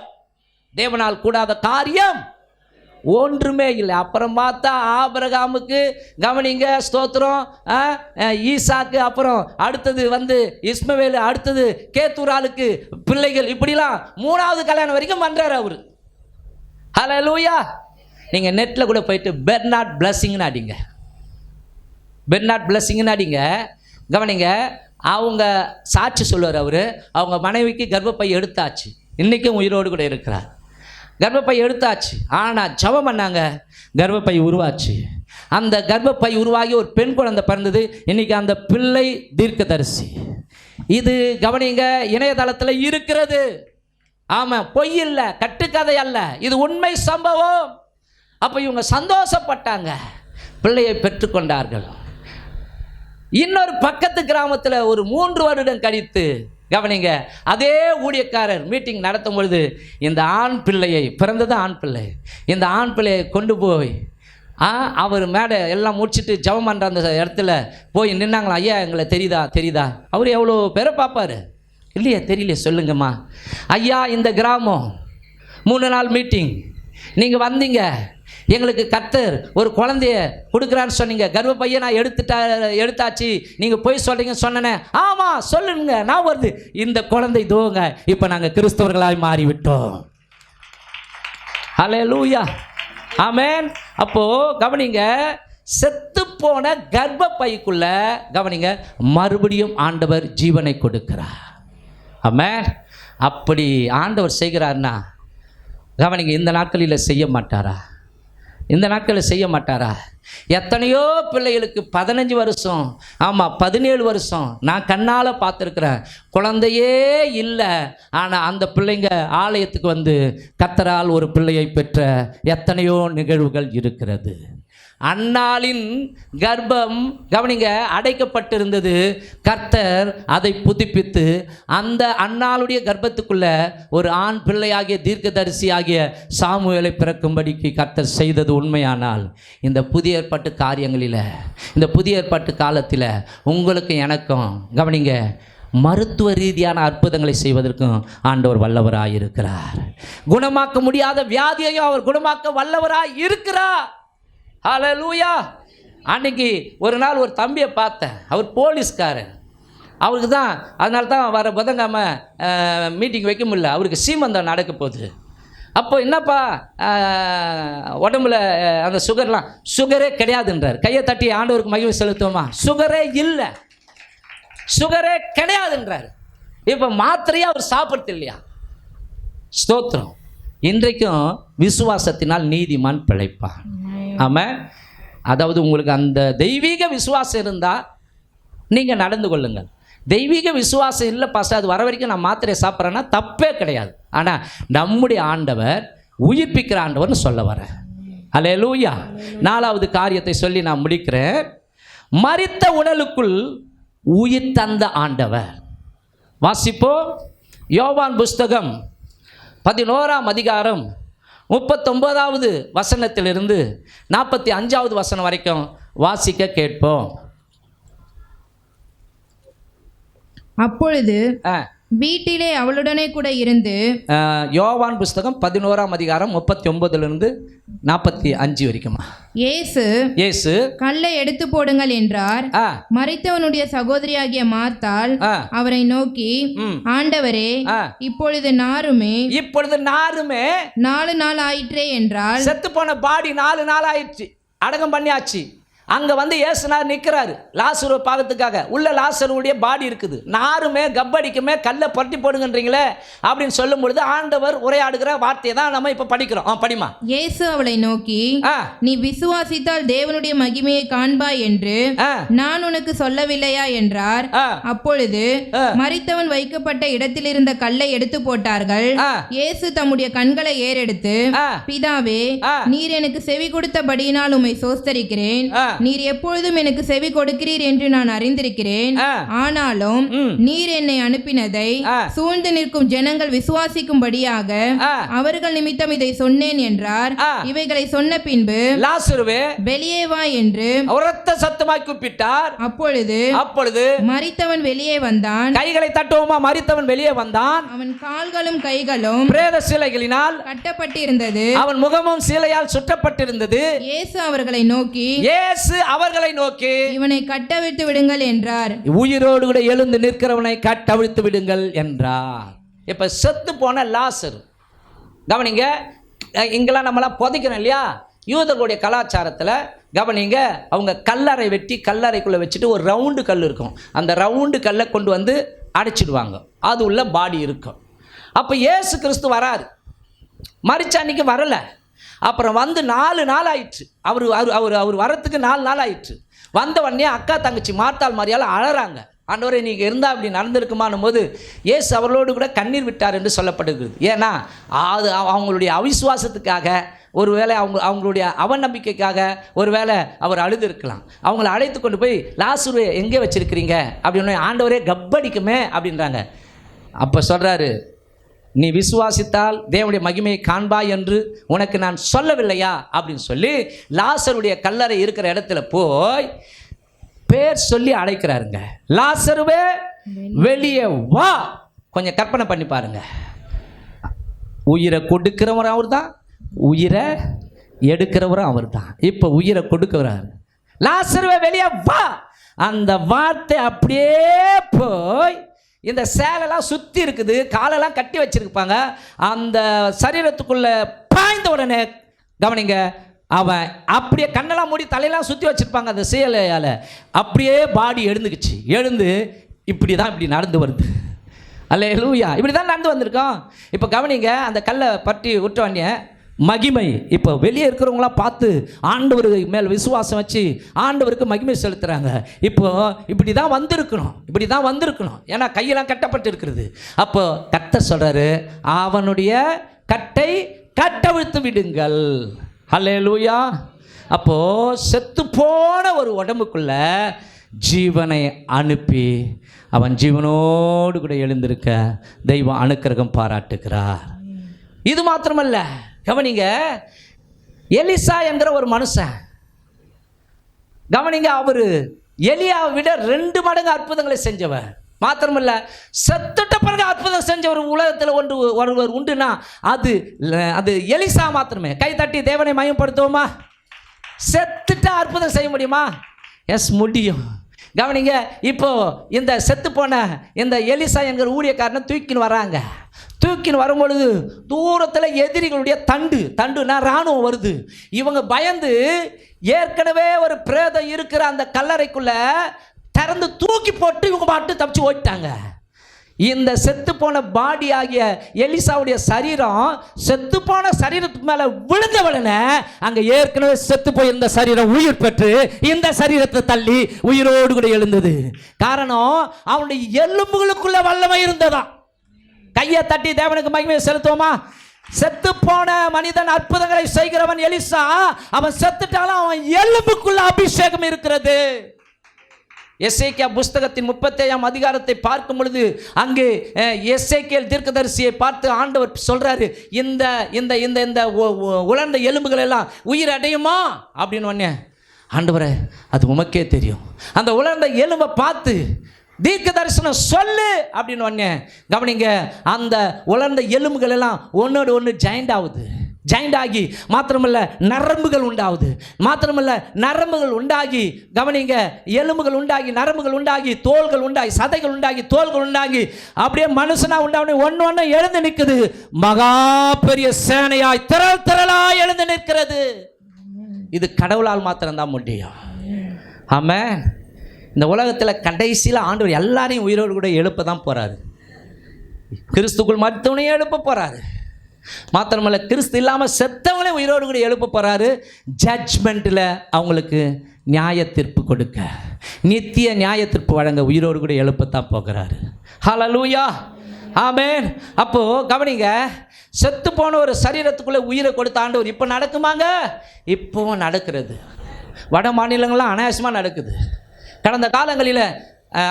தேவனால் கூடாத காரியம் ஒன்றுமே இல்லை. அப்புறம் பார்த்தா ஆபிரகாமுக்கு கவனிங்க, ஸ்தோத்திரம், ஈசாக்கு, அப்புறம் அடுத்தது இஸ்மவேல், அடுத்தது கேத்தூராளுக்கு பிள்ளைகள், இப்படிலாம் 3வது கல்யாணம் வரைக்கும் பண்ணுறாரு அவர். ஹல்லேலூயா. நீங்கள் நெட்டில் கூட போயிட்டு பெர்னார்ட் பிளஸிங்னு அடிங்க. பெர்னார்ட் பிளஸிங்னு அடிங்க. கவனிங்க, அவங்க சாட்சி சொல்லுவார். அவர் அவங்க மனைவிக்கு கர்ப்பப்பை எடுத்தாச்சு. இன்றைக்கும் உயிரோடு கூட இருக்கிறார். கர்ப்பப்பை எடுத்தாச்சு. ஆனால் ஜெபம் பண்ணாங்க, கர்ப்பப்பை உருவாச்சு. அந்த கர்ப்பப்பை உருவாகி ஒரு பெண் குழந்தை பிறந்தது. இன்றைக்கி அந்த பிள்ளை தீர்க்கதரிசி. இது கவனிங்க இணையதளத்தில் இருக்கிறது. ஆமாம், பொய் இல்லை, கட்டுக்கதை அல்ல, இது உண்மை சம்பவம். அப்போ இவங்க சந்தோஷப்பட்டாங்க, பிள்ளையை பெற்றுக்கொண்டார்கள். இன்னொரு பக்கத்து கிராமத்தில் ஒரு 3 வருடம் கழித்து கவனிங்க, அதே ஊழியக்காரர் மீட்டிங் நடத்தும் பொழுது இந்த ஆண் பிள்ளையை, பிறந்தது ஆண் பிள்ளை, இந்த ஆண் பிள்ளையை கொண்டு போய் அவர் மேடை எல்லாம் முடிச்சுட்டு ஜெபம் பண்ணுற அந்த இடத்துல போய் நின்னாங்களா. ஐயா எங்களை தெரியுதா? அவர் எவ்வளோ பேரை பார்ப்பார் இல்லையா? தெரியலையே, சொல்லுங்கம்மா. ஐயா இந்த கிராமம் 3 நாள் மீட்டிங், நீங்கள் வந்தீங்க, எங்களுக்கு கர்த்தர் ஒரு குழந்தைய கொடுக்குறான்னு சொன்னீங்க, கர்ப்பப்பையை நான் எடுத்தாச்சு, நீங்கள் போய் சொல்கிறீங்கன்னு சொன்னேனே. ஆமாம் சொல்லுங்க, நான் வருது, இந்த குழந்தை தோங்க, இப்போ நாங்கள் கிறிஸ்தவர்களாய் மாறிவிட்டோம். ஹல்லேலூயா, ஆமென். அப்போ கவனிங்க, செத்து போன கர்ப்பப்பைக்குள்ள கவனிங்க மறுபடியும் ஆண்டவர் ஜீவனை கொடுக்கிறார். ஆமென். அப்படி ஆண்டவர் செய்கிறார்னா கவனிங்க, இந்த நாட்களில் செய்ய மாட்டாரா? இந்த நாட்களில் செய்ய மாட்டாரா? எத்தனையோ பிள்ளைகளுக்கு 15 வருஷம், ஆமாம் 17 வருஷம் நான் கண்ணால் பார்த்துருக்குறேன், குழந்தையே இல்லை. ஆனால் அந்த பிள்ளைங்க ஆலயத்துக்கு வந்து கர்த்தரால் ஒரு பிள்ளையை பெற்ற எத்தனையோ நிகழ்வுகள் இருக்கிறது. அன்னாளின் கர்ப்பம் கவனிங்க அடைக்கப்பட்டிருந்தது. கர்த்தர் அதை புதுப்பித்து அந்த அன்னாளுடைய கர்ப்பத்துக்குள்ள ஒரு ஆண் பிள்ளையாகிய தீர்க்கதரிசி ஆகிய சாமுவேலை பிறக்கும்படிக்கு கர்த்தர் செய்தது உண்மையானால், இந்த புதிய ஏற்பாட்டு காரியங்களில், இந்த புதிய ஏற்பாட்டு காலத்தில் உங்களுக்கு எனக்கும் கவனிங்க மருத்துவ ரீதியான அற்புதங்களை செய்வதற்கும் ஆண்டவர் வல்லவராய் இருக்கிறார். குணமாக்க முடியாத வியாதியையும் அவர் குணமாக்க வல்லவராய் இருக்கிறார். ஹல்லேலூயா. அன்னைக்கு ஒரு நாள் ஒரு தம்பியை பார்த்தேன். அவர் போலீஸ்காரன். அவருக்கு தான் அதனால தான் வர புதன்கிழமை மீட்டிங் வைக்க முடியல. அவருக்கு சீமந்தம் நடக்க போகுது. அப்போ என்னப்பா உடம்புல அந்த சுகர்லாம், சுகரே கிடையாதுன்றார். கையை தட்டி ஆண்டவருக்கு மகிமை செலுத்துவோமா? சுகரே இல்லை, சுகரே கிடையாதுன்றார். இப்போ மாத்திரையே அவர் சாப்பிடுறது இல்லையா? ஸ்தோத்திரம். இன்றைக்கும் விசுவாசத்தினால் நீதிமான் பிழைப்பான். ஆமாம். அதாவது உங்களுக்கு அந்த தெய்வீக விசுவாசம் இருந்தால் நீங்கள் நடந்து கொள்ளுங்கள். தெய்வீக விசுவாசம் இல்லை பாஸ்டர், அது வர வரைக்கும் நான் மாத்திரையை சாப்பிட்றேன்னா தப்பே கிடையாது. ஆனால் நம்முடைய ஆண்டவர் உயிர்ப்பிக்கிற ஆண்டவர்னு சொல்ல வரேன். ஹல்லேலூயா. 4வது காரியத்தை சொல்லி நான் முடிக்கிறேன். மரித்த உடலுக்குள் உயிர் தந்த ஆண்டவர். வாசிப்போம். யோவான் புஸ்தகம் 11ஆம் அதிகாரம் 39வது வசனத்திலிருந்து 45வது வசனம் வரைக்கும் வாசிக்க கேட்போம். அப்பொழுது வீட்டிலே அவளுடனே கூட இருந்து, யோவான் புஸ்தகம் 11ஆம் அதிகாரம் 39லிருந்து 45 வரைக்கும். இயேசு கல்லை எடுத்து போடுங்கள் என்றார். மரித்தவனுடைய சகோதரியாகிய மார்த்தாள் அவரை நோக்கி, ஆண்டவரே, இப்பொழுது நாருமே 4 நாள் ஆயிற்றே என்றால். செத்து போன பாடி 4 நாள் ஆயிடுச்சு, அடக்கம் பண்ணியாச்சு. அங்கே வந்து இயேசுனார் நிற்கிறாரு லாசரு பாகத்துக்காக. உள்ள லாசருடைய பாடி இருக்குது. நாருமே கப்படிக்குமே கல்லை புரட்டி போடுங்கன்றீங்களே அப்படின்னு சொல்லும் பொழுது ஆண்டவர் உரையாடுகிற வார்த்தையை தான் நம்ம இப்போ படிக்கிறோம். படிமா. இயேசு அவளை நோக்கி, நீ விசுவாசித்தால் தேவனுடைய மகிமையை காண்பாய் என்று நான் உனக்கு சொல்லவில்லையா என்றார். அப்பொழுது மரித்தவன் வைக்கப்பட்ட இடத்தில் இருந்த கல்லை எடுத்து போட்டார்கள். இயேசு தம்முடைய கண்களை ஏறெடுத்து, பிதாவே, நீர் எனக்கு செவி கொடுத்தபடியினால் உம்மை சோஸ்தரிக்கிறேன். நீர் எப்பொழுதும் எனக்கு செவி கொடுக்கிறீர் என்று நான் அறிந்திருக்கிறேன். ஆனாலும் நீர் என்னை அனுப்பினதை சூழ்ந்து நிற்கும் ஜனங்கள் விசுவாசிக்கும்படியாக அவர்கள் நிமித்தம் இதை சொன்னேன் என்றார். இவைகளை சொன்ன பின்பு, லாசருவே, வெளியே வா என்று உரத்த சத்தமாய் கூப்பிட்டார். அப்பொழுது மரித்தவன் வெளியே வந்தான். கைகளை தட்டுவோமா? மரித்தவன் வெளியே வந்தான். அவன் கால்களும் கைகளும் பிரேத சீலைகளினால் கட்டப்பட்டிருந்தது. அவன் முகமும் சீலையால் சுற்றப்பட்டிருந்தது. இயேசு அவர்களை நோக்கி இவனை கட்டவிழ்த்து விடுங்கள் என்றார். உயிரோடு கூட எழுந்து நிற்கிறவனை கட்டவிழ்த்து விடுங்கள் என்றார். இப்ப செத்து போன லாசரு கவனிங்க, இங்கெல்லாம் நம்மளாம் புதைக்கிறோம் இல்லையா? யூதர்களுடைய கலாச்சாரத்தில் கவனிங்க, அவங்க கல்லறை வெட்டி கல்லறைக்குள்ளே வச்சுட்டு ஒரு ரவுண்டு கல் இருக்கும். அந்த ரவுண்டு கல்லை கொண்டு வந்து அடைச்சிடுவாங்க. அது உள்ள பாடி இருக்கும். அப்போ இயேசு கிறிஸ்து வராரு. மரிச்ச அன்னைக்கு வரலை. அப்புறம் வந்து 4 நாள் ஆயிடுச்சு. அவர் வரத்துக்கு 4 நாள் ஆயிடுச்சு. வந்த உடனே அக்கா தங்கச்சி மார்த்தாள் மரியாள் அழறாங்க. ஆண்டவரே, நீங்கள் இருந்தால் அப்படி நடந்திருக்குமானும் போது இயேசு அவர்களோடு கூட கண்ணீர் விட்டார் என்று சொல்லப்படுகிறது. ஏன்னா அது அவங்களுடைய அவிசுவாசத்துக்காக, ஒருவேளை அவங்களுடைய அவநம்பிக்கைக்காக ஒருவேளை அவர் அழுது இருக்கலாம். அவங்கள அழைத்து கொண்டு போய் லாசருவை எங்கே வச்சிருக்கிறீங்க அப்படின்னு, ஆண்டவரே கப்படிக்குமே அப்படின்றாங்க. அப்போ சொல்கிறாரு, நீ விசுவாசித்தால் தேவனுடைய மகிமையை காண்பாய் என்று உனக்கு நான் சொல்லவில்லையா அப்படின்னு சொல்லி லாசருடைய கல்லறை இருக்கிற இடத்துல போய் பேர் சொல்லி அழைக்கிறாருங்க. லாசருவே, வெளியே வா. கொஞ்சம் கற்பனை பண்ணி பாருங்க. உயிரை கொடுக்கிறவரும் அவர் தான், உயிரை எடுக்கிறவரும் அவர் தான். இப்போ உயிரை கொடுக்கிறார். லாசருவே வெளியே வா. அந்த வார்த்தை அப்படியே போய் இந்த சேலெல்லாம் சுற்றி இருக்குது, காலெல்லாம் கட்டி வச்சிருப்பாங்க. அந்த சரீரத்துக்குள்ளே பாய்ந்த உடனே கவனிங்க, அவன் அப்படியே கண்ணெல்லாம் மூடி தலையெல்லாம் சுற்றி வச்சுருப்பாங்க அந்த சேலையால். அப்படியே பாடி எழுந்துக்குச்சு. எழுந்து இப்படி நடந்து வருது. அல்லேலூயா, இப்படி தான் நடந்து வந்திருக்கோம். இப்போ கவனிங்க, அந்த கல்லை பற்றி விட்ட உடனே மகிமை இப்போ வெளியே இருக்கிறவங்களாம் பார்த்து ஆண்டவர் மேல் விசுவாசம் வச்சு ஆண்டவருக்கு மகிமை செலுத்துகிறாங்க. இப்போ இப்படி தான் வந்திருக்கணும், ஏன்னா கையெல்லாம் கட்டப்பட்டு இருக்கிறது. அப்போ கர்த்தர் சொல்கிறாரு, அவனுடைய கட்டை கட்டவிழ்த்து விடுங்கள். அல்லேலூயா. அப்போது செத்து போன ஒரு உடம்புக்குள்ள ஜீவனை அனுப்பி அவன் ஜீவனோடு கூட எழுந்திருக்க தெய்வம் அனுக்கிரகம் பாராட்டுகிறார். இது மாத்திரமல்ல, கவனிங்க, எலிசா என்கிற ஒரு மனுஷன், கவனிங்க, அவர் எலியாவை விட 2 மடங்கு அற்புதங்களை செஞ்சவர். மாத்திரமல்ல, செத்துட்ட பிறகு அற்புதம் செஞ்ச ஒரு உலகத்தில் ஒருவர் உண்டுனா அது எலிசா மாத்திரமே. கை தட்டி தேவனை மயப்படுத்துவோமா? செத்துட்டா அற்புதம் செய்ய முடியுமா? எஸ், முடியும். கவனிங்க, இப்போ இந்த செத்து போன இந்த எலிசா என்கிற ஊழியக்காரனை தூக்கின்னு வராங்க. தூக்கின்னு வரும்பொழுது தூரத்தில் எதிரிகளுடைய தண்டுனா இராணுவம் வருது. இவங்க பயந்து ஏற்கனவே ஒரு பிரேதம் இருக்கிற அந்த கல்லறைக்குள்ள திறந்து தூக்கி போட்டு இவங்க பாட்டு தப்பிச்சு ஓடிட்டாங்க. இந்த செத்து போன பாடி ஆகிய எலிசாவுடைய சரீரம் செத்து போன சரீரத்துக்கு மேலே விழுந்தவளனே அங்கே ஏற்கனவே செத்து போயிருந்த சரீரம் உயிர் பெற்று இந்த சரீரத்தை தள்ளி உயிரோடு கூட எழுந்தது. காரணம், அவனுடைய எலும்புகளுக்குள்ள வல்லமை இருந்ததா. கையை தட்டி தேவனுக்கு மகிமையை செலுத்துவோமா? செத்து போன மனிதன் அற்புதங்களை செய்கிறவன் எலிசா. அவன் செத்துட்டாலும் அவன் எலும்புக்குள்ள அபிஷேகம் இருக்கிறது. எசேக்கியா புஸ்தகத்தின் 37ஆம் அதிகாரத்தை பார்க்கும் பொழுது அங்கே எசேக்கியேல் தீர்க்கதரிசியை பார்த்து ஆண்டவர் சொல்றாரு, இந்த இந்த இந்த இந்த உலர்ந்த எலும்புகள் எல்லாம் உயிர் அடையுமா அப்படின்னு ஒன்னே, ஆண்டவரே அது உமக்கே தெரியும். அந்த உலர்ந்த எலும்பை பார்த்து தீர்க்க தரிசனம் சொல்லு அப்படின்னு ஒன்னே, கவனிங்க, அந்த உலர்ந்த எலும்புகள் எல்லாம் ஒன்னோடு ஒன்று ஜாயிண்ட் ஆகி மாத்திரமல்ல நரம்புகள் உண்டாகி கவனிங்க, எலும்புகள் உண்டாகி நரம்புகள் உண்டாகி தோள்கள் உண்டாகி சதைகள் உண்டாகி தோள்கள் உண்டாகி அப்படியே மனுஷனா உண்டாகி ஒன்று எழுந்து நிற்குது. மகா பெரிய சேனையாய் திரளாய் எழுந்து நிற்கிறது. இது கடவுளால் மாத்திரம்தான் முடியும். ஆமென். இந்த உலகத்தில் கடைசியில் ஆண்டவர் எல்லாரையும் உயிரோடு கூட எழுப்ப தான் போகிறாரு. கிறிஸ்துக்குள் மற்றவனையும் எழுப்ப போகிறாரு. மாத்திரமல்ல, கிறிஸ்து இல்லாமல் செத்தவங்களே உயிரோடு கூட எழுப்ப போகிறாரு. ஜட்ஜ்மெண்ட்டில் அவங்களுக்கு நியாய தீர்ப்பு கொடுக்க, நித்திய நியாய தீர்ப்பு வழங்க உயிரோடு கூட எழுப்பத்தான் போகிறாரு. ஹல்லேலூயா, ஆமென். அப்போது கவனிங்க, செத்து போன ஒரு சரீரத்துக்குள்ளே உயிரை கொடுத்த ஆண்டவர் இப்போ நடக்குமாங்க? இப்போவும் நடக்கிறது. வட மாநிலங்கள்லாம் அனாவசியமாக நடக்குது. கடந்த காலங்களில்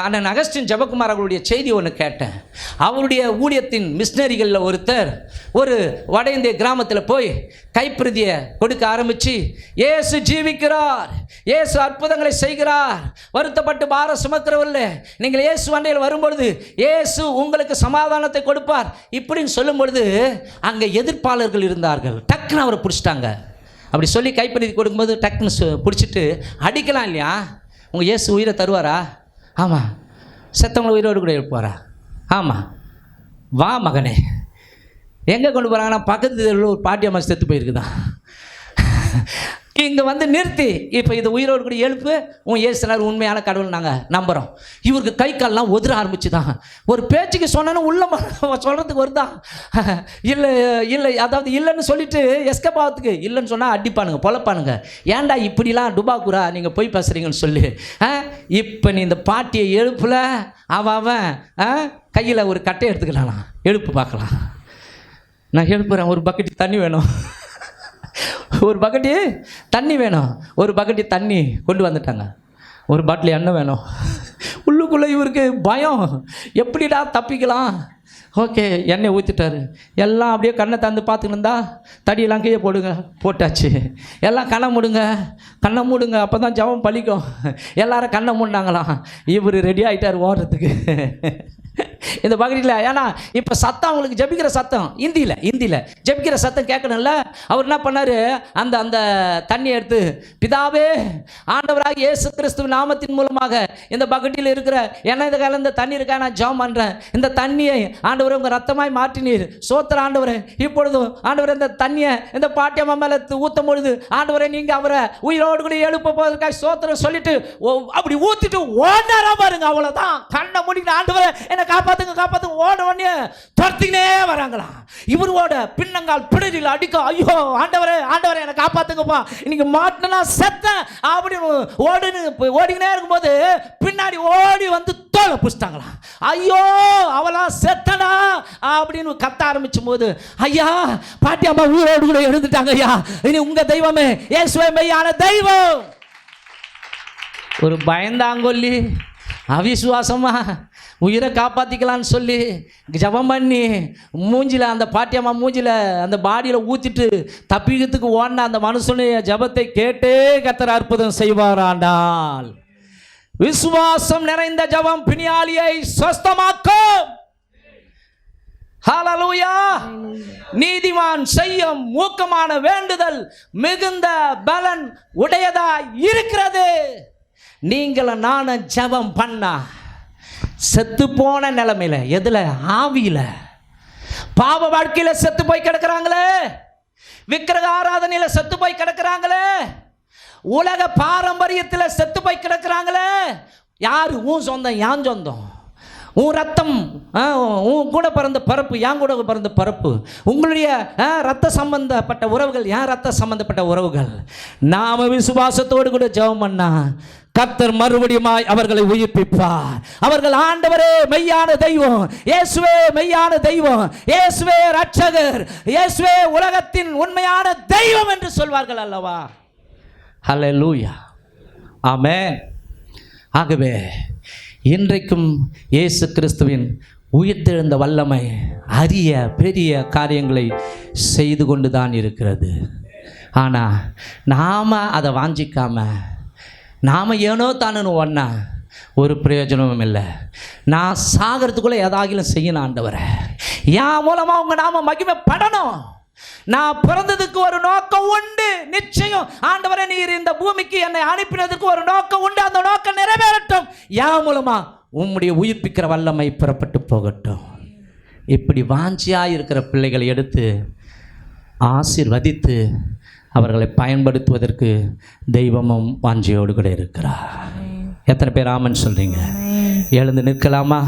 அண்ணன் அகஸ்டின் ஜெபக்குமார் அவர்களுடைய செய்தி ஒன்று கேட்டேன். அவருடைய ஊழியத்தின் மிஷினரிகளில் ஒருத்தர் ஒரு வட இந்திய கிராமத்தில் போய் கைப்பிரதியை கொடுக்க ஆரம்பித்து, இயேசு ஜீவிக்கிறார், இயேசு அற்புதங்களை செய்கிறார், வருத்தப்பட்டு பாரம் சுமக்கிறவர்களே நீங்கள் இயேசு வண்டையில் வரும்பொழுது இயேசு உங்களுக்கு சமாதானத்தை கொடுப்பார் இப்படின்னு சொல்லும் பொழுது அங்கே எதிர்ப்பாளர்கள் இருந்தார்கள். டக்குன்னு அவரை பிடிச்சிட்டாங்க. அப்படி சொல்லி கைப்பிரதி கொடுக்கும்போது டக்குன்னு பிடிச்சிட்டு அடிக்கலாம் இல்லையா, உங்கள் இயேசு உயிரை தருவாரா? ஆமாம். செத்தவங்களை உயிரோடு கூட எழுப்பாரா? ஆமாம். வா மகனே. எங்கே கொண்டு போகிறாங்கன்னா பக்கத்து தெருவில் ஒரு பாட்டி அம்மா செத்து போயிருக்குதான். இங்கே வந்து நிறுத்தி இப்போ இது உயிரோடு கூட எழுப்பு, உன் இயேசுனார் உண்மையான கடவுள் நாங்கள் நம்புகிறோம். இவருக்கு கை கால்லாம் ஒதுர ஆரம்பிச்சு தான். ஒரு பேச்சுக்கு சொன்னோன்னா உள்ள சொல்கிறதுக்கு வருதான். இல்லை அதாவது இல்லைன்னு சொல்லிட்டு எஸ்கேப் ஆகிறதுக்கு இல்லைன்னு சொன்னால் அடிப்பானுங்க, பொழப்பானுங்க. ஏன்டா இப்படிலாம் டுபாக்குரா நீங்கள் போய் பேசுகிறீங்கன்னு சொல்லி. இப்போ நீ இந்த பாட்டியை எழுப்பில் அவன் கையில் ஒரு கட்டையை எடுத்துக்கலாம், எழுப்பு பார்க்கலாம். நான் எழுப்புறேன். ஒரு பக்கெட் தண்ணி வேணும், ஒரு பக்கெட்டு தண்ணி வேணும், ஒரு பக்கெட்டு தண்ணி கொண்டு வந்துட்டாங்க. ஒரு பாட்டில் எண்ணெய் வேணும். உள்ளுக்குள்ளே இவருக்கு பயம், எப்படிடா தப்பிக்கலாம். ஓகே, எண்ணெய் ஊற்றிட்டாரு. எல்லாம் அப்படியே கண்ணை தந்து பார்த்துக்கிட்டு இருந்தா, தடியெல்லாம் கீழே போடுங்க, போட்டாச்சு. எல்லாம் கண்ணை மூடுங்க, அப்போ தான் ஜபம் பலிக்கும். எல்லாரும் கண்ணை மூடினாங்களாம். இவர் ரெடி ஆகிட்டார் ஓடுறதுக்கு. இந்த பகுதியில். ஏன்னா இப்போ சத்தம் அவங்களுக்கு ஜெபிக்கிற சத்தம் இந்தியில் ஜெபிக்கிற சத்தம் கேட்கணும்ல. அவர் என்ன பண்ணார், அந்த தண்ணியை எடுத்து, பிதாவே ஆண்டவராக இயேசு கிறிஸ்துவின் நாமத்தின் மூலமாக இந்த பக்கெட்டில் இருக்கிற என்ன இந்த காலம் இந்த தண்ணி இருக்கா, நான் ஜெபம் பண்ணுறேன், இந்த தண்ணியை ஆண்டவரை உங்கள் ரத்தமாய் மாற்றினீர், சோத்திர ஆண்டவரே. இப்பொழுதும் ஆண்டவரை இந்த தண்ணியை இந்த பாட்டியம்மா மேலே ஊற்றும் பொழுது ஆண்டவரை நீங்கள் அவரை உயிரோடு கூட எழுப்ப போவதற்காக சோத்திரம் சொல்லிட்டு அப்படி ஊற்றிட்டு ஓடுறா பாருங்க. அவ்வளோதான், கண்ணை முடிக்கிற ஆண்டவரை என்னை காப்பாற்றுங்க ஓட உடனே துரத்தினே வராங்களா. இவரோட பின்னங்கால் பிடரில் அடிக்க, ஐயோ ஆண்டவரே என்னை காப்பாற்றுங்கப்பா, இன்னைக்கு மாட்டினா செத்தேன் அப்படின்னு ஓடிக்கினே இருக்கும்போது பின்னாடி ஓடி வந்து தோலை புடிச்சிட்டாங்களா. ஐயோ அவளா செத்தனா அப்படின்னு கத்த ஆரம்பிச்சும் போது, ஐயா பாட்டி அம்மா உயிரோடு கூட எழுந்துட்டாங்க ஐயா, இனி உங்க தெய்வமே இயேசுவே மெய்யான தெய்வம். ஒரு பயந்தாங்கொல்லி அவிசுவாசமா உயிரை காப்பாற்றிக்கலான்னு சொல்லி ஜபம் பண்ணி மூஞ்சில் அந்த பாட்டியம்மா மூஞ்சில் அந்த பாடியில் ஊற்றிட்டு தப்பிக்கிறதுக்கு ஓடின அந்த மனுஷனுடைய ஜபத்தை கேட்டே கர்த்தர் அற்புதம் செய்வாராண்டால். விசுவாசம் நிறைந்த ஜபம் பிணியாளியை சொஸ்தமாக்கும். ஹல்லேலூயா. நீதிமான் செய்யும் ஊக்கமான வேண்டுதல் மிகுந்த பலன் உடையதா இருக்கிறது. நீங்களும் நானும் ஜபம் பண்ணா செத்து போன நிலைமையில, எதுல, ஆவியில, பாவ வாழ்க்கையில செத்து போய் கிடக்குறாங்களே, விக்கிரக ஆராதனையில செத்து போய் கிடக்குறாங்களே, உலக பாரம்பரியத்தில் செத்து போய் கிடக்குறாங்களே. யாரு உன் சொந்தம், யான் சொந்தம், உன் ரத்தம், உன் கூட பிறந்த பரப்பு, என் கூட பிறந்த பரப்பு, உங்களுடைய ரத்த சம்பந்தப்பட்ட உறவுகள், என் ரத்த சம்பந்தப்பட்ட உறவுகள். நாம விசுவாசத்தோடு கூட ஜெபம் பண்ணா கர்த்தர் மறுபடியுமாய் அவர்களை உயிர்ப்பிப்பார். அவர்கள் ஆண்டவரே மெய்யான தெய்வம், இயேசுவே மெய்யான தெய்வம், இயேசுவே ரட்சகர், இயேசுவே உலகத்தின் உண்மையான தெய்வம் என்று சொல்வார்கள் அல்லவா. ஹல்லேலூயா, ஆமென். ஆகவே இன்றைக்கும் இயேசு கிறிஸ்துவின் உயிர்த்தெழுந்த வல்லமை அரிய பெரிய காரியங்களை செய்து கொண்டு தான் இருக்கிறது. ஆனால் நாம் அதை வாஞ்சிக்காம நாம் ஏனோ தானு ஒன்றா ஒரு பிரயோஜனமும் இல்லை. நான் சாகிறதுக்குள்ளே ஏதாகிலும் செய்யணும் ஆண்டவரை, என் மூலமாக உங்கள் நாம மகிமைப்படணும். நான் பிறந்ததுக்கு ஒரு நோக்கம் உண்டு, நிச்சயம் ஆண்டவரே நீர் இந்த பூமிக்கு என்னை அனுப்பினதுக்கு ஒரு நோக்கம் உண்டு, அந்த நோக்கம் நிறைவேறட்டும். என் மூலமா உம்முடைய உயிர்ப்பிக்கிற வல்லமை புறப்பட்டு போகட்டும். இப்படி வாஞ்சியாக இருக்கிற பிள்ளைகளை எடுத்து ஆசீர்வதித்து அவர்களை பயன்படுத்துவதற்கு தெய்வமும் வாஞ்சியோடு கூட இருக்கிறார். எத்தனை பேர் ஆமன் சொல்றீங்க? எழுந்து நிற்கலாமா?